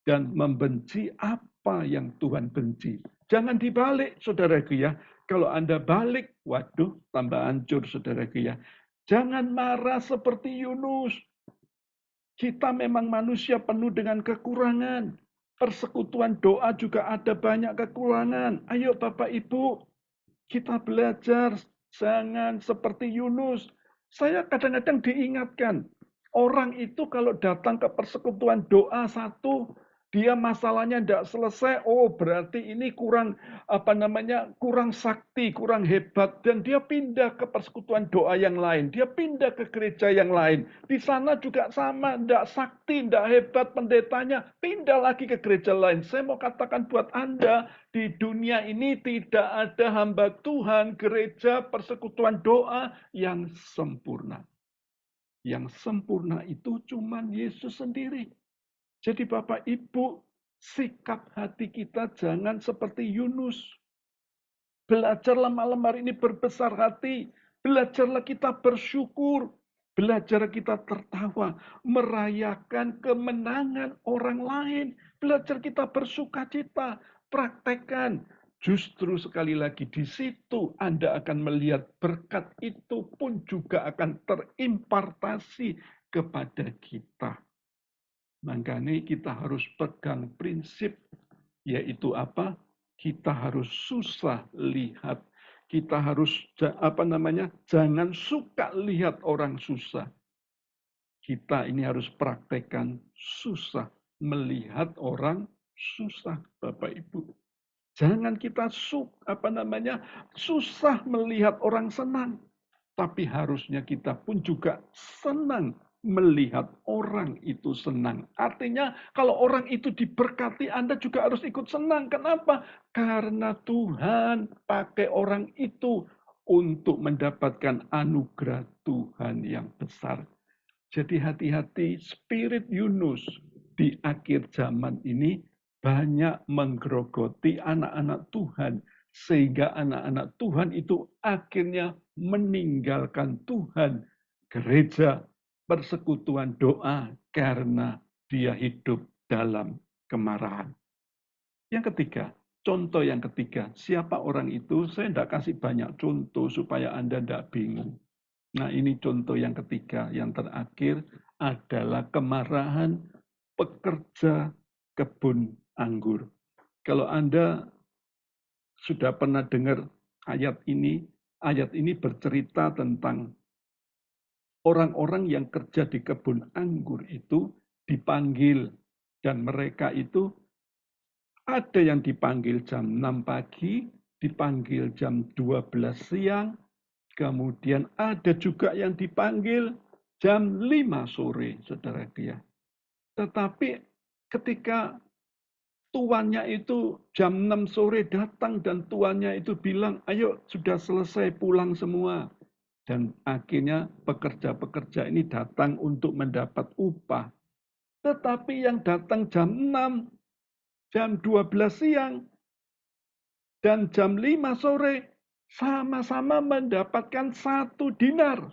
Dan membenci apa yang Tuhan benci. Jangan dibalik, saudaraku ya. Kalau Anda balik, waduh, tambah hancur, saudaraku ya. Jangan marah seperti Yunus. Kita memang manusia penuh dengan kekurangan. Persekutuan doa juga ada banyak kekurangan. Ayo Bapak Ibu, kita belajar. Jangan seperti Yunus. Saya kadang-kadang diingatkan. Orang itu kalau datang ke persekutuan doa satu, dia masalahnya tidak selesai, oh berarti ini kurang kurang sakti, kurang hebat, dan dia pindah ke persekutuan doa yang lain, dia pindah ke gereja yang lain, di sana juga sama, tidak sakti, tidak hebat pendetanya, pindah lagi ke gereja lain. Saya mau katakan buat Anda, di dunia ini tidak ada hamba Tuhan, gereja, persekutuan doa yang sempurna. Yang sempurna itu cuma Yesus sendiri. Jadi Bapak Ibu, sikap hati kita jangan seperti Yunus. Belajarlah malam hari ini berbesar hati. Belajarlah kita bersyukur. Belajar kita tertawa. Merayakan kemenangan orang lain. Belajar kita bersukacita. Praktekkan. Justru sekali lagi di situ Anda akan melihat berkat itu pun juga akan terimpartasi kepada kita. Makanya kita harus pegang prinsip, yaitu apa? Kita harus susah lihat. Kita harus jangan suka lihat orang susah. Kita ini harus praktekkan susah melihat orang susah, Bapak Ibu. Jangan kita susah melihat orang senang, tapi harusnya kita pun juga senang melihat orang itu senang. Artinya kalau orang itu diberkati, Anda juga harus ikut senang. Kenapa? Karena Tuhan pakai orang itu untuk mendapatkan anugerah Tuhan yang besar. Jadi hati-hati, spirit Yunus di akhir zaman ini banyak menggerogoti anak-anak Tuhan. Sehingga anak-anak Tuhan itu akhirnya meninggalkan Tuhan, gereja, persekutuan doa karena dia hidup dalam kemarahan. Yang ketiga, contoh yang ketiga, siapa orang itu? Saya tidak kasih banyak contoh supaya Anda tidak bingung. Nah ini contoh yang ketiga, yang terakhir adalah kemarahan pekerja kebun anggur. Kalau Anda sudah pernah dengar ayat ini bercerita tentang orang-orang yang kerja di kebun anggur itu dipanggil. Dan mereka itu ada yang dipanggil jam 6 pagi, dipanggil jam 12 siang, kemudian ada juga yang dipanggil jam 5 sore, saudara dia. Tetapi ketika tuannya itu jam 6 sore datang dan tuannya itu bilang, ayo sudah selesai pulang semua. Dan akhirnya pekerja-pekerja ini datang untuk mendapat upah. Tetapi yang datang jam 6, jam 12 siang, dan jam 5 sore sama-sama mendapatkan 1 dinar.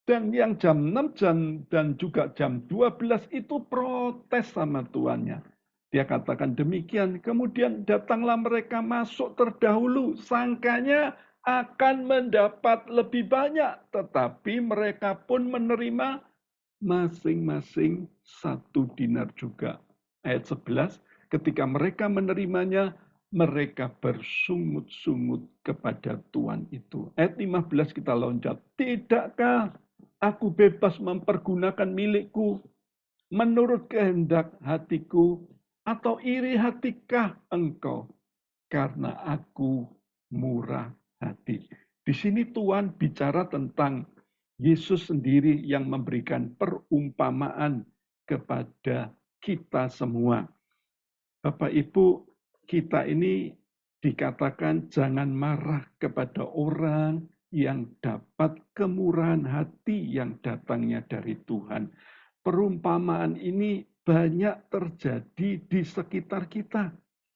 Dan yang jam 6 dan juga jam 12 itu protes sama tuannya. Dia katakan demikian, kemudian datanglah mereka masuk terdahulu, sangkanya akan mendapat lebih banyak, tetapi mereka pun menerima masing-masing 1 dinar juga. Ayat 11, ketika mereka menerimanya, mereka bersungut-sungut kepada tuan itu. Ayat 15 kita loncat. Tidakkah aku bebas mempergunakan milikku menurut kehendak hatiku, atau iri hatikah engkau karena aku murah hati? Di sini Tuhan bicara tentang Yesus sendiri yang memberikan perumpamaan kepada kita semua. Bapak Ibu, kita ini dikatakan jangan marah kepada orang yang dapat kemurahan hati yang datangnya dari Tuhan. Perumpamaan ini banyak terjadi di sekitar kita.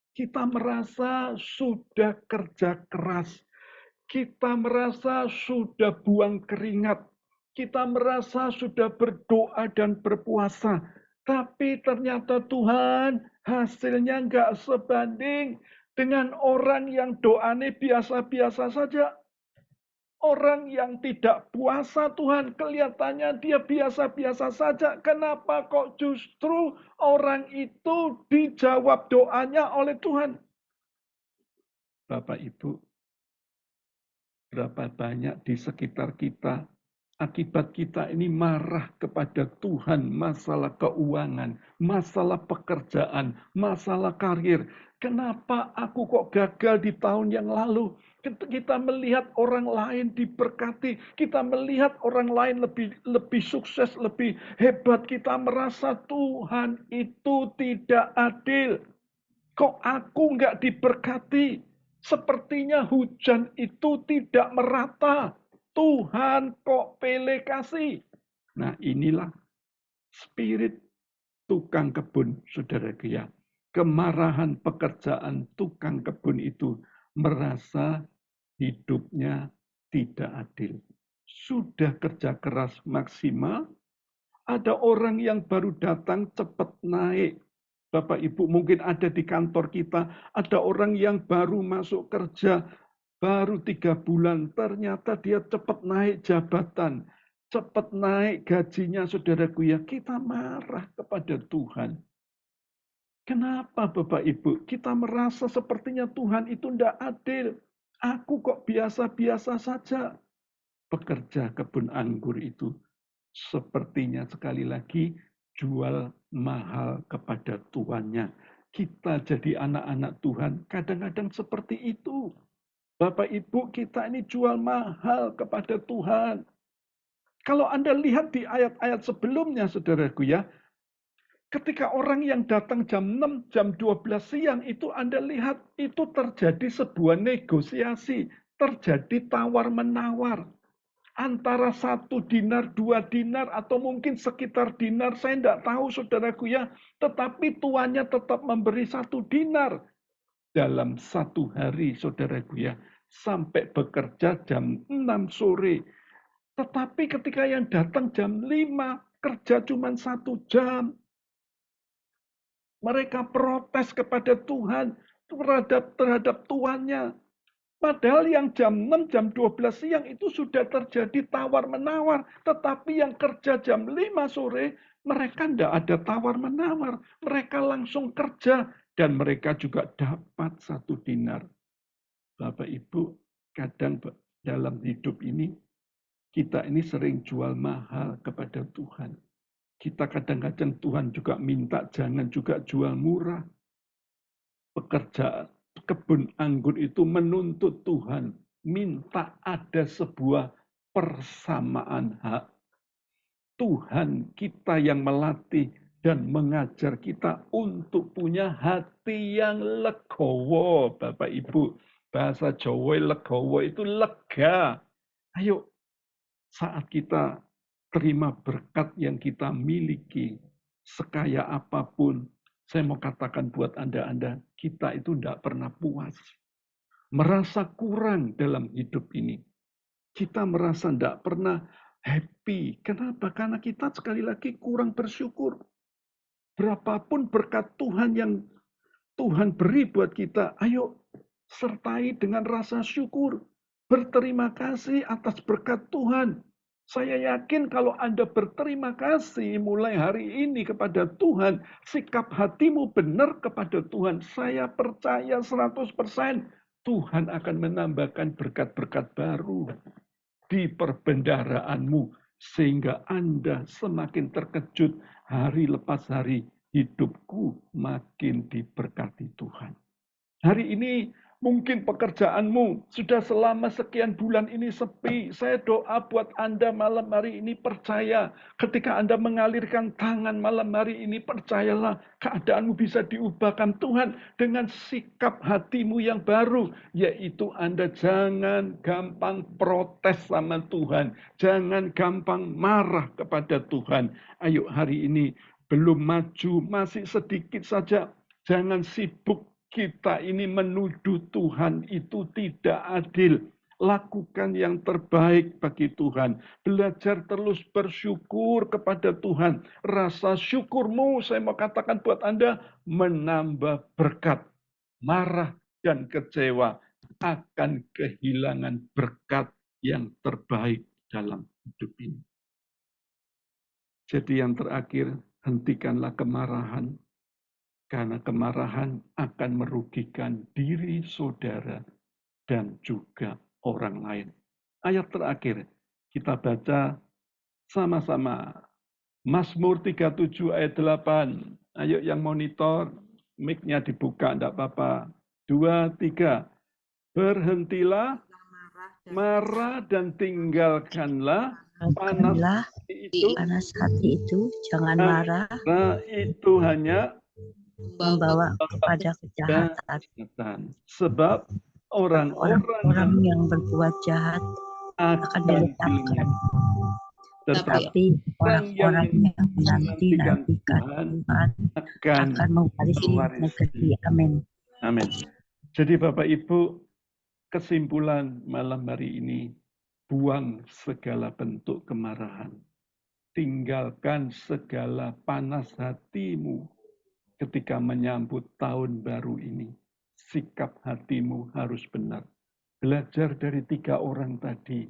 Kita merasa sudah kerja keras. Kita merasa sudah buang keringat. Kita merasa sudah berdoa dan berpuasa. Tapi ternyata Tuhan hasilnya nggak sebanding dengan orang yang doanya biasa-biasa saja. Orang yang tidak puasa Tuhan kelihatannya dia biasa-biasa saja. Kenapa kok justru orang itu dijawab doanya oleh Tuhan? Bapak Ibu, berapa banyak di sekitar kita akibat kita ini marah kepada Tuhan, masalah keuangan, masalah pekerjaan, masalah karir. Kenapa aku kok gagal di tahun yang lalu? Kita melihat orang lain diberkati, kita melihat orang lain lebih sukses, lebih hebat. Kita merasa Tuhan itu tidak adil. Kok aku nggak diberkati? Sepertinya hujan itu tidak merata. Tuhan kok pilih kasih. Nah inilah spirit tukang kebun, saudaraku ya. Kemarahan pekerjaan tukang kebun itu merasa hidupnya tidak adil. Sudah kerja keras maksimal, ada orang yang baru datang cepat naik. Bapak Ibu mungkin ada di kantor kita, ada orang yang baru masuk kerja, baru 3 bulan, ternyata dia cepat naik jabatan, cepat naik gajinya, saudaraku ya. Kita marah kepada Tuhan. Kenapa Bapak Ibu? Kita merasa sepertinya Tuhan itu tidak adil. Aku kok biasa-biasa saja. Pekerja kebun anggur itu sepertinya sekali lagi jual mahal kepada tuannya. Kita jadi anak-anak Tuhan kadang-kadang seperti itu. Bapak Ibu, kita ini jual mahal kepada Tuhan. Kalau Anda lihat di ayat-ayat sebelumnya, saudaraku ya, ketika orang yang datang jam 6, jam 12 siang itu Anda lihat itu terjadi sebuah negosiasi, terjadi tawar-menawar. Antara 1 dinar, 2 dinar, atau mungkin sekitar dinar, saya tidak tahu saudaraku ya. Tetapi tuannya tetap memberi 1 dinar. Dalam 1 hari saudaraku ya. Sampai bekerja jam 6 sore. Tetapi ketika yang datang jam 5, kerja cuma 1 jam. Mereka protes kepada Tuhan terhadap tuannya. Padahal yang jam 6, jam 12 siang itu sudah terjadi tawar-menawar. Tetapi yang kerja jam 5 sore, mereka tidak ada tawar-menawar. Mereka langsung kerja. Dan mereka juga dapat 1 dinar. Bapak Ibu, kadang dalam hidup ini, kita ini sering jual mahal kepada Tuhan. Kita kadang-kadang Tuhan juga minta jangan juga jual murah. Pekerjaan kebun anggur itu menuntut Tuhan, minta ada sebuah persamaan hak. Tuhan kita yang melatih dan mengajar kita untuk punya hati yang legowo, Bapak Ibu. Bahasa Jawa legowo itu lega. Ayo, saat kita terima berkat yang kita miliki, sekaya apapun, Saya mau katakan buat Anda, kita itu tidak pernah puas. Merasa kurang dalam hidup ini. Kita merasa tidak pernah happy. Kenapa? Karena kita sekali lagi kurang bersyukur. Berapapun berkat Tuhan yang Tuhan beri buat kita, ayo sertai dengan rasa syukur. Berterima kasih atas berkat Tuhan. Saya yakin kalau Anda berterima kasih mulai hari ini kepada Tuhan, sikap hatimu benar kepada Tuhan, saya percaya 100% Tuhan akan menambahkan berkat-berkat baru di perbendaharaanmu, sehingga Anda semakin terkejut hari lepas hari, hidupku makin diberkati Tuhan. Hari ini mungkin pekerjaanmu sudah selama sekian bulan ini sepi. Saya doa buat Anda malam hari ini, percaya ketika Anda mengalirkan tangan malam hari ini, percayalah keadaanmu bisa diubahkan Tuhan dengan sikap hatimu yang baru, yaitu Anda jangan gampang protes sama Tuhan, jangan gampang marah kepada Tuhan. Ayo hari ini belum maju, masih sedikit saja, jangan sibuk kita ini menuduh Tuhan itu tidak adil. Lakukan yang terbaik bagi Tuhan. Belajar terus bersyukur kepada Tuhan. Rasa syukurmu, saya mau katakan buat Anda, menambah berkat. Marah dan kecewa akan kehilangan berkat yang terbaik dalam hidup ini. Jadi yang terakhir, hentikanlah kemarahan. Karena kemarahan akan merugikan diri saudara dan juga orang lain. Ayat terakhir, kita baca sama-sama. Mazmur 37 ayat 8. Ayo yang monitor, mic-nya dibuka, enggak apa-apa. 2, 3. Berhentilah marah dan tinggalkanlah panas hati itu, jangan marah. Itu hanya membawa kepada kejahatan. Sebab orang-orang yang berbuat jahat akan diletakkan. Tetapi orang-orang yang menanti-nantikan Tuhan akan mewarisi negeri. Amin. Amin. Jadi Bapak Ibu, kesimpulan malam hari ini, buang segala bentuk kemarahan. Tinggalkan segala panas hatimu ketika menyambut tahun baru ini. Sikap hatimu harus benar. Belajar dari 3 orang tadi.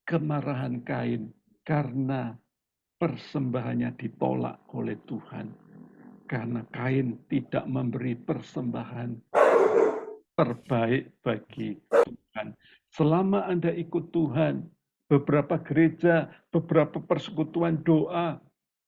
Kemarahan Kain karena persembahannya ditolak oleh Tuhan. Karena Kain tidak memberi persembahan terbaik bagi Tuhan. Selama Anda ikut Tuhan, beberapa gereja, beberapa persekutuan doa,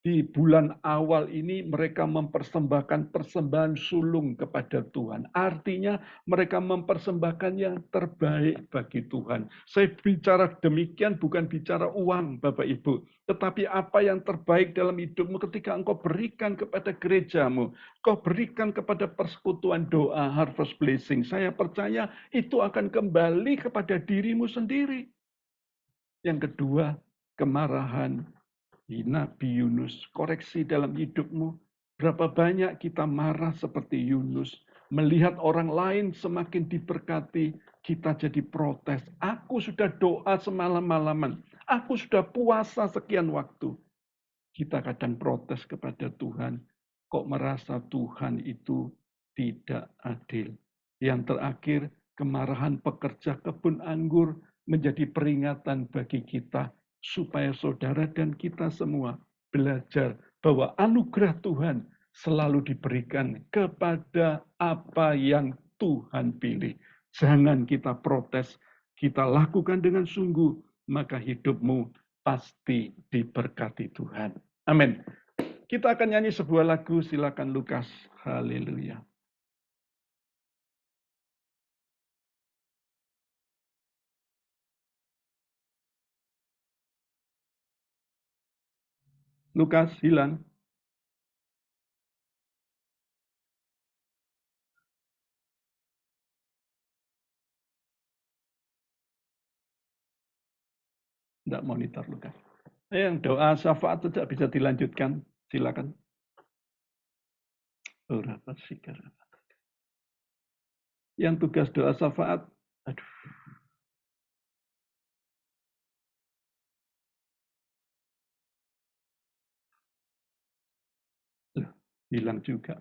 di bulan awal ini mereka mempersembahkan persembahan sulung kepada Tuhan. Artinya mereka mempersembahkan yang terbaik bagi Tuhan. Saya bicara demikian bukan bicara uang Bapak Ibu. Tetapi apa yang terbaik dalam hidupmu ketika engkau berikan kepada gerejamu. Kau berikan kepada persekutuan doa Harvest Blessing. Saya percaya itu akan kembali kepada dirimu sendiri. Yang kedua, kemarahan. Nabi Yunus, koreksi dalam hidupmu. Berapa banyak kita marah seperti Yunus. Melihat orang lain semakin diberkati, kita jadi protes. Aku sudah doa semalam-malaman. Aku sudah puasa sekian waktu. Kita kadang protes kepada Tuhan. Kok merasa Tuhan itu tidak adil. Yang terakhir, kemarahan pekerja kebun anggur menjadi peringatan bagi kita supaya saudara dan kita semua belajar bahwa anugerah Tuhan selalu diberikan kepada apa yang Tuhan pilih. Jangan kita protes, kita lakukan dengan sungguh, maka hidupmu pasti diberkati Tuhan. Amin. Kita akan nyanyi sebuah lagu, silakan Lukas. Haleluya. Lukas hilang. Tidak monitor Lukas. Yang doa syafaat tidak bisa dilanjutkan. Silakan. Yang tugas doa syafaat, aduh. Hilang juga.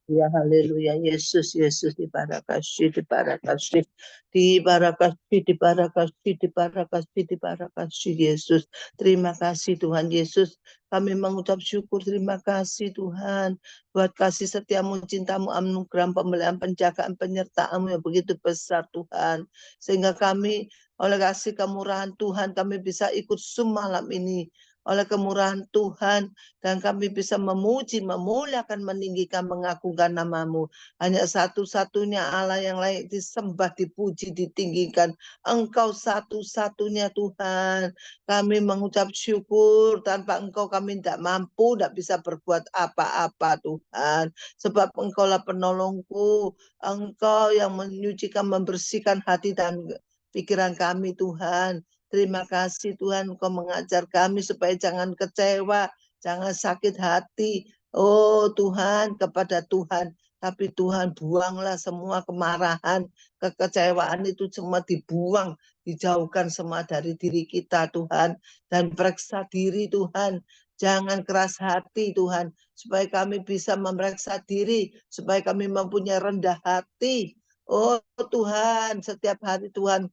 Ya, haleluya. Yesus, Yesus, dibarakasih, dibarakasih, dibarakasih, dibarakasih, dibarakasih, dibarakasih, Yesus. Terima kasih Tuhan Yesus. Kami mengucap syukur, terima kasih Tuhan. Buat kasih setiamu, cintamu, anugerah, pemeliharaan, penjagaan, penyertaan-Mu yang begitu besar Tuhan. Sehingga kami, oleh kasih kemurahan Tuhan, kami bisa ikut Zoom malam ini. Oleh kemurahan Tuhan, dan kami bisa memuji, memuliakan, meninggikan, mengagungkan nama-Mu. Hanya satu-satunya Allah yang layak disembah, dipuji, ditinggikan. Engkau satu-satunya Tuhan. Kami mengucap syukur, tanpa Engkau kami tidak mampu, tidak bisa berbuat apa-apa Tuhan. Sebab Engkaulah penolongku, Engkau yang menyucikan, membersihkan hati dan pikiran kami Tuhan. Terima kasih Tuhan, Engkau mengajar kami supaya jangan kecewa, jangan sakit hati. Oh Tuhan, kepada Tuhan. Tapi Tuhan, buanglah semua kemarahan, kekecewaan itu semua dibuang, dijauhkan semua dari diri kita Tuhan. Dan periksa diri Tuhan. Jangan keras hati Tuhan, supaya kami bisa memeriksa diri, supaya kami mempunyai rendah hati. Oh Tuhan, setiap hari Tuhan,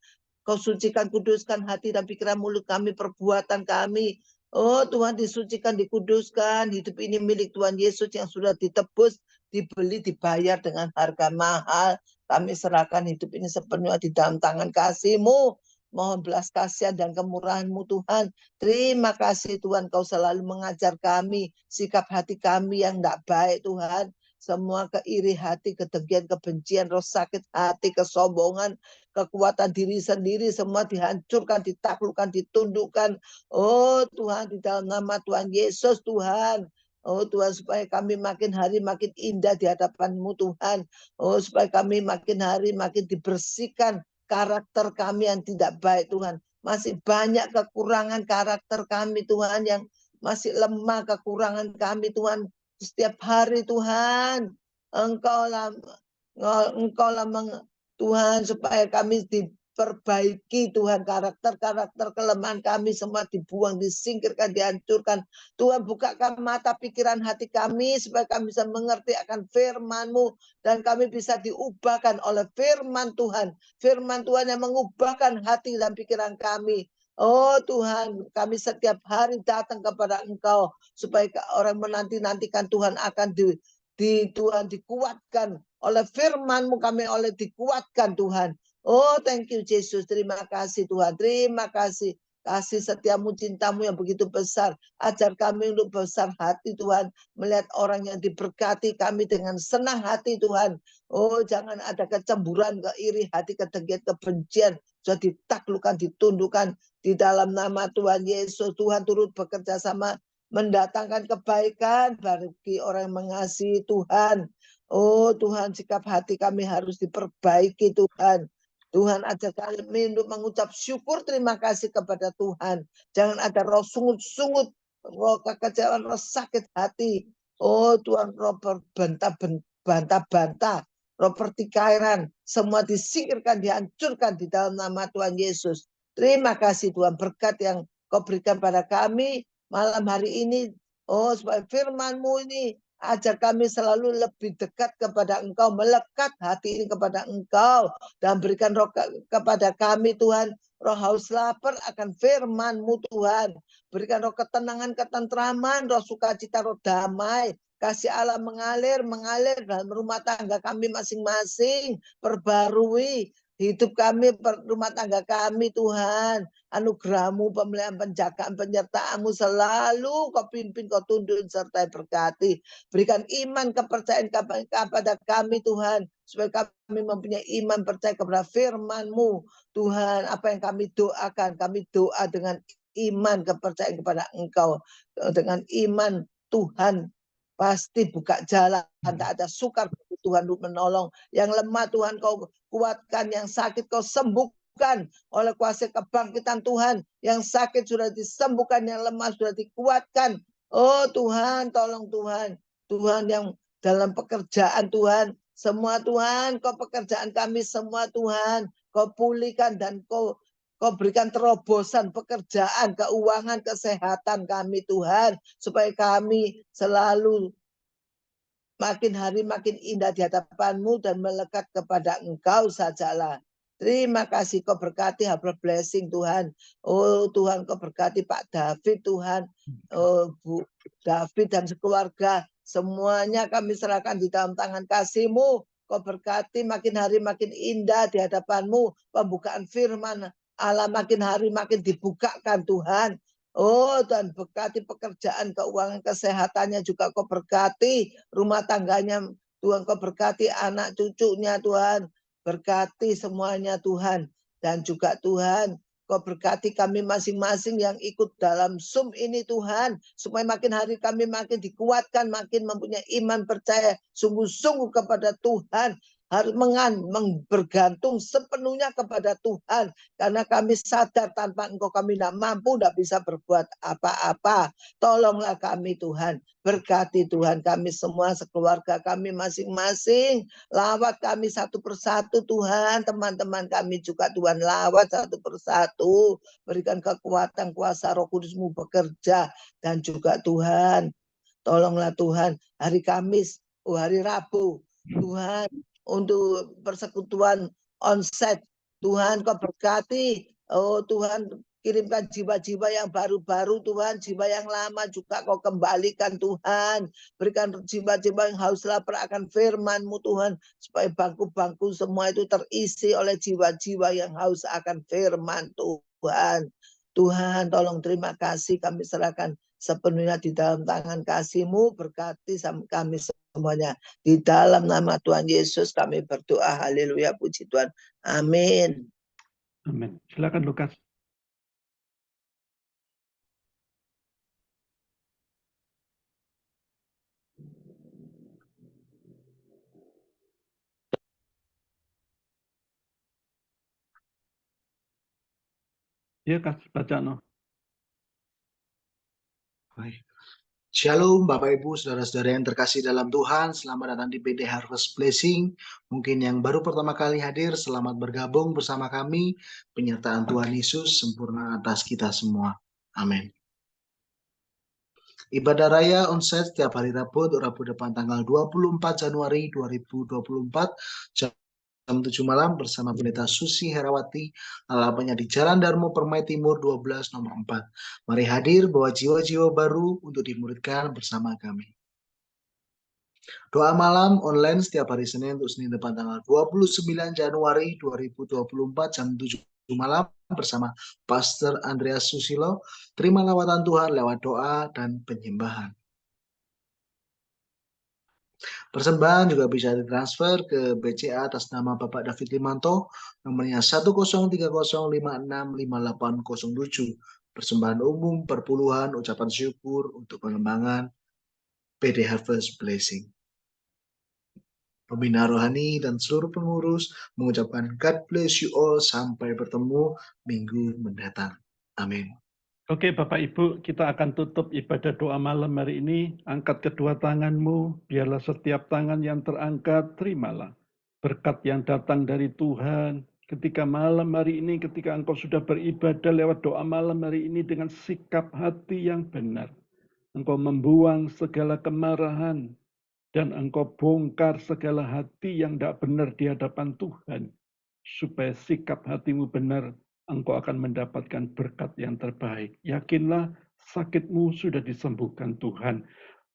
Kau sucikan, kuduskan hati dan pikiran, mulut kami, perbuatan kami. Oh Tuhan, disucikan, dikuduskan. Hidup ini milik Tuhan Yesus yang sudah ditebus, dibeli, dibayar dengan harga mahal. Kami serahkan hidup ini sepenuhnya di dalam tangan kasih-Mu. Mohon belas kasihan dan kemurahan-Mu Tuhan. Terima kasih Tuhan, Kau selalu mengajar kami, sikap hati kami yang tidak baik Tuhan. Semua keiri hati, kedengkian, kebencian, roh sakit hati, kesombongan, kekuatan diri sendiri semua dihancurkan, ditaklukkan, ditundukkan. Oh Tuhan, di dalam nama Tuhan Yesus Tuhan. Oh Tuhan, supaya kami makin hari makin indah di hadapan-Mu Tuhan. Oh supaya kami makin hari makin dibersihkan karakter kami yang tidak baik Tuhan. Masih banyak kekurangan karakter kami Tuhan, yang masih lemah, kekurangan kami Tuhan. Setiap hari Tuhan, Engkaulah Tuhan, supaya kami diperbaiki Tuhan, karakter kelemahan kami semua dibuang, disingkirkan, dihancurkan. Tuhan, bukakan mata pikiran hati kami supaya kami bisa mengerti akan firman-Mu dan kami bisa diubahkan oleh firman Tuhan. Firman Tuhan yang mengubahkan hati dan pikiran kami. Oh Tuhan, kami setiap hari datang kepada Engkau supaya orang menanti-nantikan Tuhan akan Tuhan dikuatkan oleh firman-Mu, kami oleh dikuatkan Tuhan. Oh thank you Yesus, terima kasih Tuhan, terima kasih. Kasih setiamu, cintamu yang begitu besar. Ajar kami untuk besar hati Tuhan. Melihat orang yang diberkati kami dengan senang hati Tuhan. Oh jangan ada kecemburuan, keiri hati, kedengkian, kebencian. Sudah ditaklukkan, ditundukkan di dalam nama Tuhan Yesus. Tuhan turut bekerja sama mendatangkan kebaikan bagi orang yang mengasihi Tuhan. Oh Tuhan, sikap hati kami harus diperbaiki Tuhan. Tuhan, ajar kami untuk mengucap syukur terima kasih kepada Tuhan. Jangan ada roh sungut-sungut, roh kekecewaan, roh sakit hati. Oh Tuhan, roh bantah-bantah, roh pertikaian, semua disingkirkan, dihancurkan di dalam nama Tuhan Yesus. Terima kasih Tuhan, berkat yang Kau berikan pada kami malam hari ini. Oh supaya firman-Mu ini ajar kami selalu lebih dekat kepada Engkau, melekat hati ini kepada Engkau, dan berikan roh kepada kami Tuhan, roh haus lapar akan firman-Mu Tuhan. Berikan roh ketenangan, ketentraman, roh sukacita, roh damai. Kasih Allah mengalir dalam rumah tangga kami masing-masing. Perbarui hidup kami, rumah tangga kami Tuhan. Anugerah-Mu, pemeliharaan, penjagaan, penyertaan-Mu selalu Kau pimpin, Kau tuntun serta berkati. Berikan iman, kepercayaan kepada kami Tuhan, supaya kami mempunyai iman, percaya kepada firman-Mu Tuhan. Apa yang kami doakan, kami doa dengan iman, kepercayaan kepada Engkau. Dengan iman Tuhan pasti buka jalan, tak ada sukar Tuhan untuk menolong. Yang lemah Tuhan Kau kuatkan, yang sakit Kau sembuhkan disembuhkan oleh kuasa kebangkitan Tuhan. Yang sakit sudah disembuhkan, yang lemah sudah dikuatkan. Oh Tuhan, tolong Tuhan. Tuhan yang dalam pekerjaan Tuhan, semua Tuhan, Kau pekerjaan kami semua Tuhan, Kau pulihkan dan Kau berikan terobosan pekerjaan, keuangan, kesehatan kami Tuhan, supaya kami selalu makin hari makin indah di hadapan-Mu dan melekat kepada Engkau sajalah. Terima kasih, Kau berkati Harbor Blessing Tuhan. Oh Tuhan, Kau berkati Pak David Tuhan, oh Bu David dan sekeluarga, semuanya kami serahkan di dalam tangan kasih-Mu. Kau berkati makin hari makin indah di hadapan-Mu, pembukaan firman Allah makin hari makin dibukakan Tuhan. Oh Tuhan, berkati pekerjaan, keuangan, kesehatannya juga Kau berkati, rumah tangganya Tuhan, Kau berkati anak cucunya Tuhan, berkati semuanya Tuhan. Dan juga Tuhan, Kau berkati kami masing-masing yang ikut dalam Zoom ini Tuhan, supaya makin hari kami makin dikuatkan, makin mempunyai iman percaya sungguh-sungguh kepada Tuhan, harus bergantung sepenuhnya kepada Tuhan, karena kami sadar tanpa Engkau kami tidak mampu, tidak bisa berbuat apa-apa. Tolonglah kami Tuhan, berkati Tuhan kami semua, sekeluarga kami masing-masing, lawat kami satu persatu Tuhan, teman-teman kami juga Tuhan, lawat satu persatu, berikan kekuatan kuasa Roh Kudus-Mu bekerja. Dan juga Tuhan, tolonglah Tuhan, hari Kamis, hari Rabu Tuhan, untuk persekutuan onsite Tuhan, Kau berkati. Oh Tuhan, kirimkan jiwa-jiwa yang baru-baru Tuhan, jiwa yang lama juga Kau kembalikan Tuhan. Berikan jiwa-jiwa yang haus lapar akan firman-Mu Tuhan, supaya bangku-bangku semua itu terisi oleh jiwa-jiwa yang haus akan firman Tuhan. Tuhan, tolong, terima kasih, kami serahkan sepenuhnya di dalam tangan kasih-Mu, berkati kami semuanya. Di dalam nama Tuhan Yesus kami berdoa. Haleluya, puji Tuhan. Amin. Amin. Silakan Lukas. Ya, kasih baca no. Baik. Shalom Bapak Ibu, saudara-saudara yang terkasih dalam Tuhan, selamat datang di PD Harvest Blessing. Mungkin yang baru pertama kali hadir, selamat bergabung bersama kami. Penyertaan Tuhan Yesus sempurna atas kita semua. Amin. Ibadah Raya onsite setiap hari Rabu depan tanggal 24 Januari 2024 jam 7 malam bersama Pendeta Susi Herawati, alamatnya di Jalan Darmo Permai Timur 12 nomor 4. Mari hadir bawa jiwa-jiwa baru untuk dimuridkan bersama kami. Doa malam online setiap hari Senin untuk Senin depan tanggal 29 Januari 2024 jam 7 malam bersama Pastor Andreas Susilo. Terima lawatan Tuhan lewat doa dan penyembahan. Persembahan juga bisa ditransfer ke BCA atas nama Bapak David Limanto, nomornya 10305658807. Persembahan umum, perpuluhan, ucapan syukur untuk pengembangan PD Harvest Blessing. Pembina rohani dan seluruh pengurus mengucapkan God bless you all, sampai bertemu minggu mendatang. Amin. Oke Bapak Ibu, kita akan tutup ibadah doa malam hari ini. Angkat kedua tanganmu, biarlah setiap tangan yang terangkat, terimalah berkat yang datang dari Tuhan. Ketika malam hari ini, ketika engkau sudah beribadah lewat doa malam hari ini dengan sikap hati yang benar, engkau membuang segala kemarahan, dan engkau bongkar segala hati yang tidak benar di hadapan Tuhan, supaya sikap hatimu benar, engkau akan mendapatkan berkat yang terbaik. Yakinlah sakitmu sudah disembuhkan Tuhan.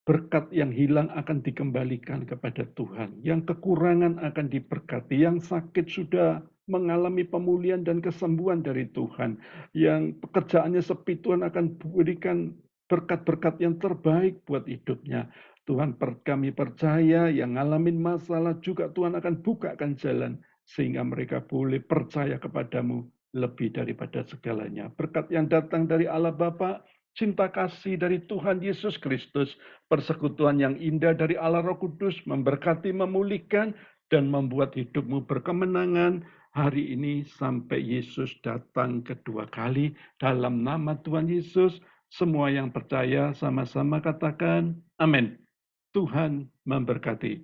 Berkat yang hilang akan dikembalikan kepada Tuhan. Yang kekurangan akan diberkati. Yang sakit sudah mengalami pemulihan dan kesembuhan dari Tuhan. Yang pekerjaannya sepi, Tuhan akan berikan berkat-berkat yang terbaik buat hidupnya. Tuhan, kami percaya yang ngalamin masalah juga Tuhan akan bukakan jalan, sehingga mereka boleh percaya kepadamu lebih daripada segalanya. Berkat yang datang dari Allah Bapa, cinta kasih dari Tuhan Yesus Kristus, persekutuan yang indah dari Allah Roh Kudus, memberkati, memulihkan, dan membuat hidupmu berkemenangan, hari ini sampai Yesus datang kedua kali. Dalam nama Tuhan Yesus, semua yang percaya sama-sama katakan amin. Tuhan memberkati.